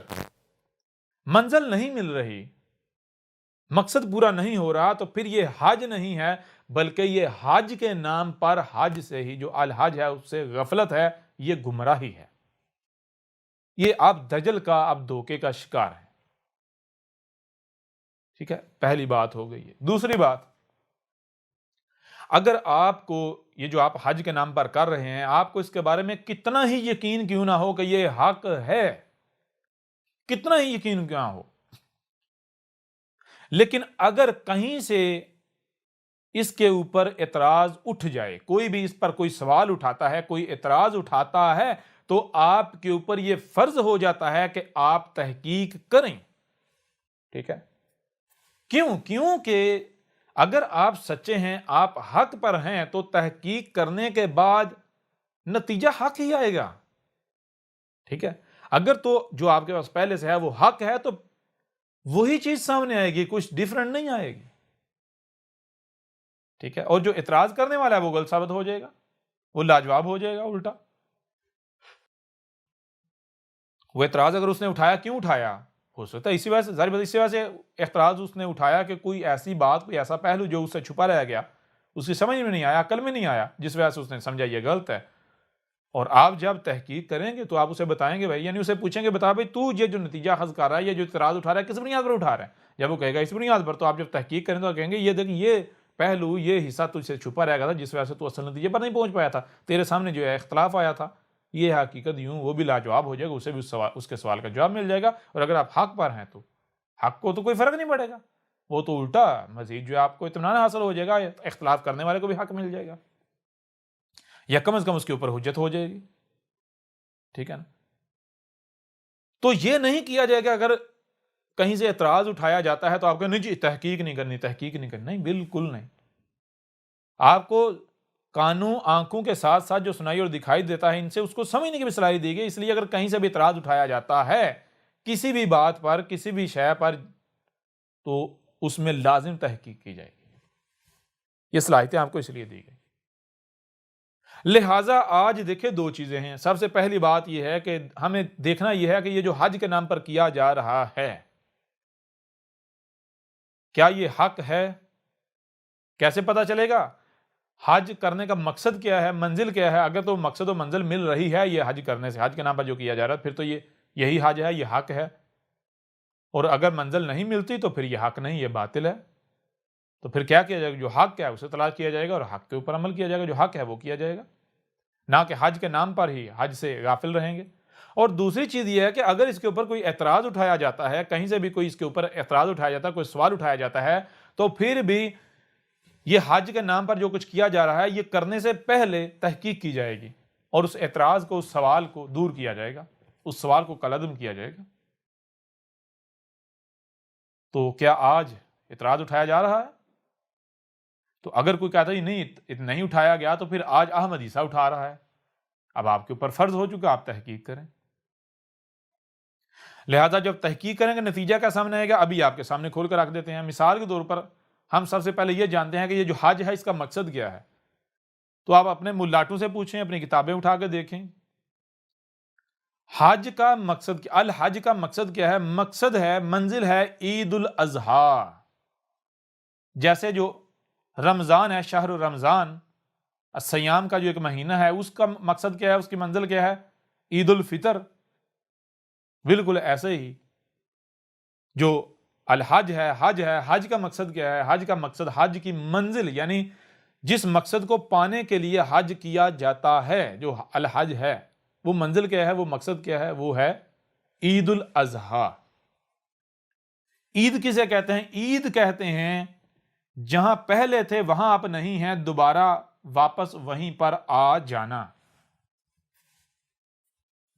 منزل نہیں مل رہی، مقصد پورا نہیں ہو رہا، تو پھر یہ حج نہیں ہے، بلکہ یہ حج کے نام پر حج سے ہی جو الحج ہے اس سے غفلت ہے، یہ گمراہی ہے، یہ آپ دجل کا، آپ دھوکے کا شکار ہیں۔ ٹھیک ہے، پہلی بات ہو گئی ہے۔ دوسری بات، اگر آپ کو یہ جو آپ حج کے نام پر کر رہے ہیں، آپ کو اس کے بارے میں کتنا ہی یقین کیوں نہ ہو کہ یہ حق ہے، کتنا ہی یقین کیوں نہ ہو، لیکن اگر کہیں سے اس کے اوپر اعتراض اٹھ جائے، کوئی بھی اس پر کوئی سوال اٹھاتا ہے، کوئی اعتراض اٹھاتا ہے، تو آپ کے اوپر یہ فرض ہو جاتا ہے کہ آپ تحقیق کریں۔ ٹھیک ہے، کیونکہ اگر آپ سچے ہیں، آپ حق پر ہیں، تو تحقیق کرنے کے بعد نتیجہ حق ہی آئے گا۔ ٹھیک ہے، اگر تو جو آپ کے پاس پہلے سے ہے وہ حق ہے، تو وہی چیز سامنے آئے گی، کچھ ڈیفرنٹ نہیں آئے گی۔ ٹھیک ہے، اور جو اعتراض کرنے والا ہے وہ غلط ثابت ہو جائے گا، وہ لاجواب ہو جائے گا الٹا۔ وہ اعتراض اگر اس نے اٹھایا، کیوں اٹھایا؟ ہو سکتا ہے اسی وجہ سے، ظاہر بات اسی وجہ سے اعتراض اس نے اٹھایا کہ کوئی ایسی بات، کوئی ایسا پہلو جو اس سے چھپا رہ گیا، اس کی سمجھ میں نہیں آیا، عقل میں نہیں آیا، جس وجہ سے اس نے سمجھا یہ غلط ہے۔ اور آپ جب تحقیق کریں گے تو آپ اسے بتائیں گے بھائی، یعنی اسے پوچھیں گے بتا بھائی تو یہ جو نتیجہ اخذ کر رہا ہے، یہ جو اعتراض اٹھا رہا ہے، کس بنیاد پر اٹھا رہا ہے؟ جب وہ کہے گا اس بنیاد پر، تو آپ جب تحقیق کریں تو کہیں گے یہ دیکھ، یہ پہلو، یہ حصہ تجھ سے چھپا رہ گیا تھا، جس وجہ سے تو اصل نتیجے پر نہیں پہنچ پایا تھا، تیرے سامنے جو ہے اختلاف آیا تھا، یہ حقیقت یوں، وہ بھی لاجواب ہو جائے گا، اسے بھی اس کے سوال کا جواب مل جائے گا۔ اور اگر آپ حق پر ہیں تو حق کو تو کوئی فرق نہیں پڑے گا، وہ تو الٹا مزید جو آپ کو اطمینان حاصل ہو جائے گا، اختلاف کرنے والے کو بھی حق مل جائے گا، یا کم از کم اس کے اوپر حجت ہو جائے گی۔ ٹھیک ہے نا؟ تو یہ نہیں کیا جائے گا، اگر کہیں سے اعتراض اٹھایا جاتا ہے تو آپ کو نہیں جی تحقیق نہیں کرنی، تحقیق نہیں کرنی، نہیں، بالکل نہیں۔ آپ کو کانوں، آنکھوں کے ساتھ ساتھ جو سنائی اور دکھائی دیتا ہے، ان سے اس کو سمجھنے کی بھی صلاحیت دی گئی، اس لیے اگر کہیں سے بھی اعتراض اٹھایا جاتا ہے کسی بھی بات پر، کسی بھی شے پر، تو اس میں لازم تحقیق کی جائے گی۔ یہ صلاحیتیں آپ کو اس لیے دی گئی۔ لہٰذا آج دیکھیں دو چیزیں ہیں۔ سب سے پہلی بات یہ ہے کہ ہمیں دیکھنا یہ ہے کہ یہ جو حج کے نام پر کیا جا رہا ہے، کیا یہ حق ہے؟ کیسے پتا چلے گا؟ حج کرنے کا مقصد کیا ہے، منزل کیا ہے؟ اگر تو مقصد و منزل مل رہی ہے یہ حج کرنے سے، حج کے نام پر جو کیا جا رہا ہے، پھر تو یہی حج ہے، یہ حق ہے۔ اور اگر منزل نہیں ملتی تو پھر یہ حق نہیں، یہ باطل ہے۔ تو پھر کیا کیا جائے گا؟ جو حق ہے اسے تلاش کیا جائے گا، اور حق کے اوپر عمل کیا جائے گا، جو حق ہے وہ کیا جائے گا۔ نہ کہ حج کے نام پر ہی حج سے غافل رہیں گے۔ اور دوسری چیز یہ ہے کہ اگر اس کے اوپر کوئی اعتراض اٹھایا جاتا ہے، کہیں سے بھی کوئی اس کے اوپر اعتراض اٹھایا جاتا ہے، کوئی سوال اٹھایا جاتا ہے، تو پھر بھی یہ حج کے نام پر جو کچھ کیا جا رہا ہے یہ کرنے سے پہلے تحقیق کی جائے گی اور اس اعتراض کو، اس سوال کو دور کیا جائے گا، اس سوال کو کالعدم کیا جائے گا۔ تو کیا آج اعتراض اٹھایا جا رہا ہے؟ تو اگر کوئی کہتا ہے نہیں اٹھایا گیا تو پھر آج احمد عیسیٰ اٹھا رہا ہے، اب آپ کے اوپر فرض ہو چکا، آپ تحقیق کریں۔ لہذا جب تحقیق کریں گے نتیجہ کیا سامنے آئے گا، ابھی آپ کے سامنے کھول کر رکھ دیتے ہیں۔ مثال کے طور پر ہم سب سے پہلے یہ جانتے ہیں کہ یہ جو حج ہے اس کا مقصد کیا ہے، تو آپ اپنے ملاٹوں سے پوچھیں، اپنی کتابیں اٹھا کے دیکھیں، حج کا مقصد کیا؟ الحج کا مقصد کیا ہے؟ مقصد ہے، منزل ہے عید الاضحیٰ۔ جیسے جو رمضان ہے، شہر رمضان، الصیام کا جو ایک مہینہ ہے، اس کا مقصد کیا ہے، اس کی منزل کیا ہے؟ عید الفطر۔ بالکل ایسے ہی جو الحج ہے، حج ہے، حج کا مقصد کیا ہے؟ حج کا مقصد، حج کی منزل، یعنی جس مقصد کو پانے کے لیے حج کیا جاتا ہے، جو الحج ہے، وہ منزل کیا ہے، وہ مقصد کیا ہے؟ وہ ہے عید الاضحیٰ۔ عید کسے کہتے ہیں؟ عید کہتے ہیں جہاں پہلے تھے وہاں آپ نہیں ہیں، دوبارہ واپس وہیں پر آ جانا،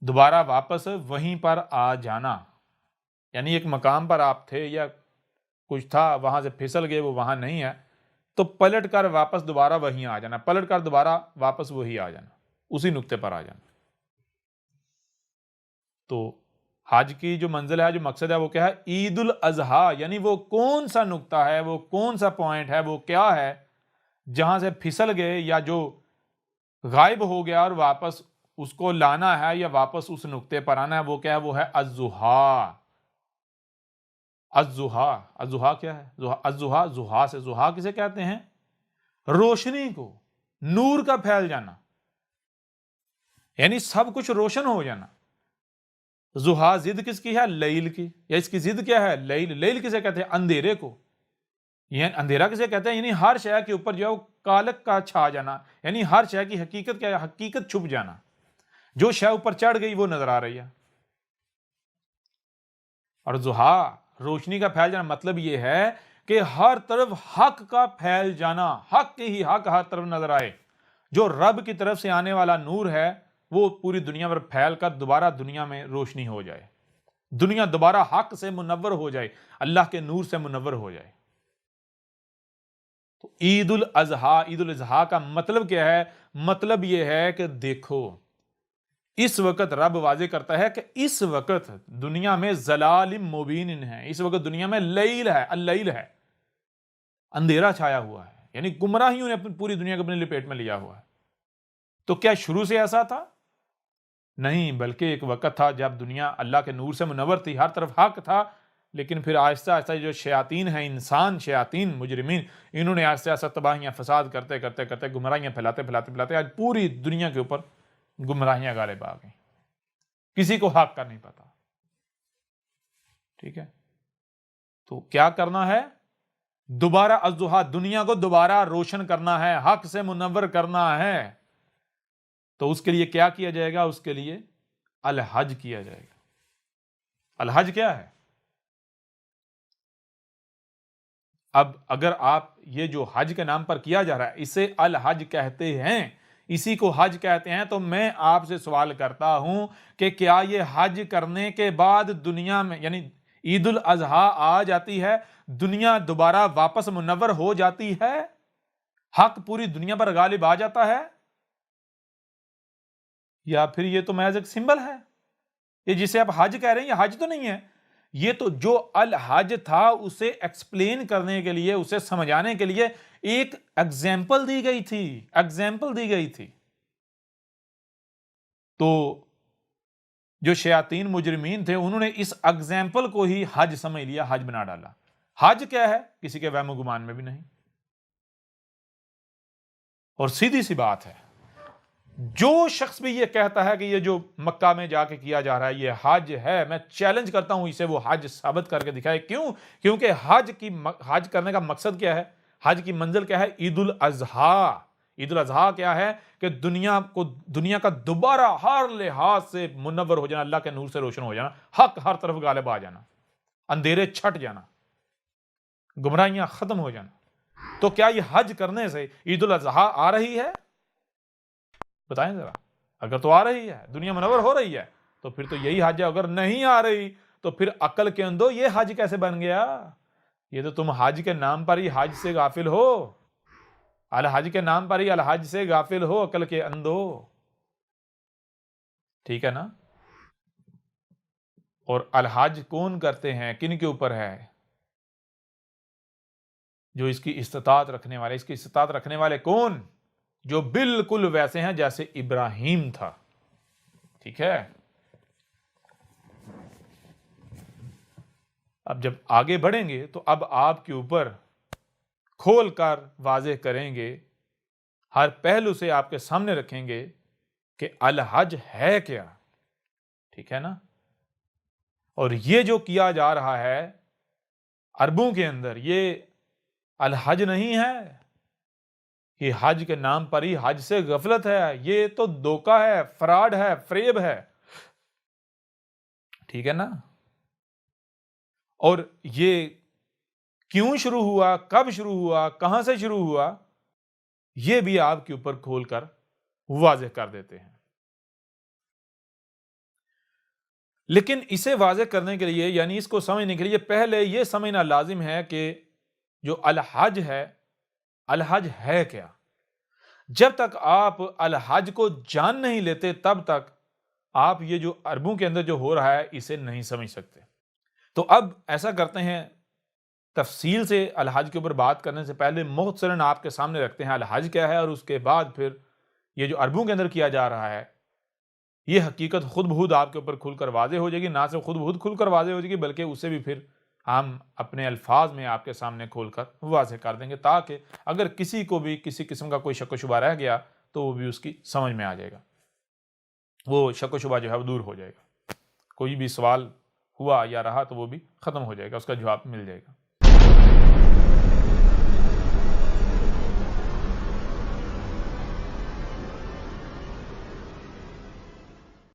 دوبارہ واپس وہیں پر آ جانا، یعنی ایک مقام پر آپ تھے یا کچھ تھا، وہاں سے پھسل گئے، وہ وہاں نہیں ہے، تو پلٹ کر واپس دوبارہ وہیں آ جانا، پلٹ کر دوبارہ واپس وہی آ جانا، اسی نقطے پر آ جانا۔ تو حج کی جو منزل ہے، جو مقصد ہے، وہ کیا ہے؟ عید الاضحیٰ، یعنی وہ کون سا نقطہ ہے، وہ کون سا پوائنٹ ہے، وہ کیا ہے جہاں سے پھسل گئے یا جو غائب ہو گیا اور واپس اس کو لانا ہے یا واپس اس نقطے پر آنا ہے، وہ کیا ہے؟ وہ ہے الضحیٰ۔ الضحیٰ، الضحیٰ کیا ہے؟ الضحیٰ، ضحیٰ سے، ضحیٰ کسے کہتے ہیں؟ روشنی کو، نور کا پھیل جانا، یعنی سب کچھ روشن ہو جانا۔ ضحیٰ ضد کس کی ہے؟ لیل کی، یا اس کی ضد کیا ہے؟ لیل۔ لیل کسے کہتے ہیں؟ اندھیرے کو۔ یعنی اندھیرا کسے کہتے ہیں؟ یعنی ہر شے کے اوپر جو ہے وہ کالک کا چھا جانا، یعنی ہر شے کی حقیقت کیا ہے؟ حقیقت چھپ جانا، جو شے اوپر چڑھ گئی وہ نظر آ رہی ہے۔ اور ضحیٰ، روشنی کا پھیل جانا، مطلب یہ ہے کہ ہر طرف حق کا پھیل جانا، حق ہی حق ہر طرف نظر آئے، جو رب کی طرف سے آنے والا نور ہے وہ پوری دنیا پر پھیل کر دوبارہ دنیا میں روشنی ہو جائے، دنیا دوبارہ حق سے منور ہو جائے، اللہ کے نور سے منور ہو جائے۔ تو عید الاضحیٰ، عید الاضحیٰ کا مطلب کیا ہے؟ مطلب یہ ہے کہ دیکھو، اس وقت رب واضح کرتا ہے کہ اس وقت دنیا میں ظلال مبین ہے، اس وقت دنیا میں لیل ہے، اللیل ہے، اندھیرا چھایا ہوا ہے، یعنی گمراہیوں نے پوری دنیا کو اپنے لپیٹ میں لیا ہوا ہے۔ تو کیا شروع سے ایسا تھا؟ نہیں، بلکہ ایک وقت تھا جب دنیا اللہ کے نور سے منور تھی، ہر طرف حق تھا، لیکن پھر آہستہ آہستہ جو شیاطین ہیں، انسان، شیاطین، مجرمین، انہوں نے آہستہ آہستہ تباہیاں، فساد کرتے کرتے کرتے، گمراہیاں پھیلاتے آج پوری دنیا کے اوپر گمراہیاں غالب آ گئیں، کسی کو حق کا نہیں پتا۔ ٹھیک ہے، تو کیا کرنا ہے؟ دوبارہ الضحیٰ، دنیا کو دوبارہ روشن کرنا ہے، حق سے منور کرنا ہے۔ تو اس کے لیے کیا کیا جائے گا؟ اس کے لیے الحج کیا جائے گا۔ الحج کیا ہے؟ اب اگر آپ یہ جو حج کے نام پر کیا جا رہا ہے اسے الحج کہتے ہیں، اسی کو حج کہتے ہیں، تو میں آپ سے سوال کرتا ہوں کہ کیا یہ حج کرنے کے بعد دنیا میں، یعنی عید الاضحیٰ آ جاتی ہے، دنیا دوبارہ واپس منور ہو جاتی ہے، حق پوری دنیا پر غالب آ جاتا ہے، یا پھر یہ تو محض ایک سمبل ہے؟ یہ جسے آپ حج کہہ رہے ہیں یہ حج تو نہیں ہے، یہ تو جو الحج تھا اسے ایکسپلین کرنے کے لیے، اسے سمجھانے کے لیے ایک ایگزامپل دی گئی تھی، تو جو شیاطین مجرمین تھے انہوں نے اس ایگزامپل کو ہی حج سمجھ لیا، حج بنا ڈالا۔ حج کیا ہے؟ کسی کے وہم و گمان میں بھی نہیں۔ اور سیدھی سی بات ہے، جو شخص بھی یہ کہتا ہے کہ یہ جو مکہ میں جا کے کیا جا رہا ہے یہ حج ہے، میں چیلنج کرتا ہوں اسے وہ حج ثابت کر کے دکھائے۔ کیوں؟ کیونکہ حج کرنے کا مقصد کیا ہے؟ حج کی منزل کیا ہے؟ عید الاضحیٰ، عید الاضحیٰ کیا ہے کہ دنیا کا دوبارہ ہر لحاظ سے منور ہو جانا، اللہ کے نور سے روشن ہو جانا، حق ہر طرف غالب آ جانا، اندھیرے چھٹ جانا، گمراہیاں ختم ہو جانا۔ تو کیا یہ حج کرنے سے عید الاضحیٰ آ رہی ہے؟ بتائیں ذرا۔ اگر تو آ رہی ہے، دنیا منور ہو رہی ہے، تو پھر تو یہی حج ہے۔ اگر نہیں آ رہی تو پھر عقل کے اندھو یہ حج کیسے بن گیا؟ یہ تو تم حج کے نام پر ہی حج سے غافل ہو، الحج کے نام پر ہی الحج سے غافل ہو، عقل کے اندھو۔ ٹھیک ہے نا؟ اور الحج کون کرتے ہیں، کن کے اوپر ہے؟ جو اس کی استطاعت رکھنے والے۔ اس کی استطاعت رکھنے والے کون؟ جو بالکل ویسے ہیں جیسے ابراہیم تھا۔ ٹھیک ہے؟ اب جب آگے بڑھیں گے تو اب آپ کے اوپر کھول کر واضح کریں گے، ہر پہلو سے آپ کے سامنے رکھیں گے کہ الحج ہے کیا۔ ٹھیک ہے نا؟ اور یہ جو کیا جا رہا ہے عربوں کے اندر، یہ الحج نہیں ہے، یہ حج کے نام پر ہی حج سے غفلت ہے، یہ تو دھوکہ ہے، فراڈ ہے، فریب ہے۔ ٹھیک ہے نا؟ اور یہ کیوں شروع ہوا، کب شروع ہوا، کہاں سے شروع ہوا، یہ بھی آپ کے اوپر کھول کر واضح کر دیتے ہیں۔ لیکن اسے واضح کرنے کے لیے، یعنی اس کو سمجھنے کے لیے، پہلے یہ سمجھنا لازم ہے کہ جو الحج ہے کیا؟ جب تک آپ الحج کو جان نہیں لیتے تب تک آپ یہ جو عربوں کے اندر جو ہو رہا ہے اسے نہیں سمجھ سکتے۔ تو اب ایسا کرتے ہیں، تفصیل سے الحج کے اوپر بات کرنے سے پہلے مختصراً آپ کے سامنے رکھتے ہیں الحج کیا ہے، اور اس کے بعد پھر یہ جو عربوں کے اندر کیا جا رہا ہے یہ حقیقت خود بخود آپ کے اوپر کھل کر واضح ہو جائے گی۔ نہ صرف خود بخود کھل کر واضح ہو جائے گی بلکہ اسے بھی پھر ہم اپنے الفاظ میں آپ کے سامنے کھول کر واضح کر دیں گے، تاکہ اگر کسی کو بھی کسی قسم کا کوئی شک و شبہ رہ گیا تو وہ بھی اس کی سمجھ میں آ جائے گا، وہ شک و شبہ جو ہے وہ دور ہو جائے گا، کوئی بھی سوال ہوا یا رہا تو وہ بھی ختم ہو جائے گا، اس کا جواب مل جائے گا۔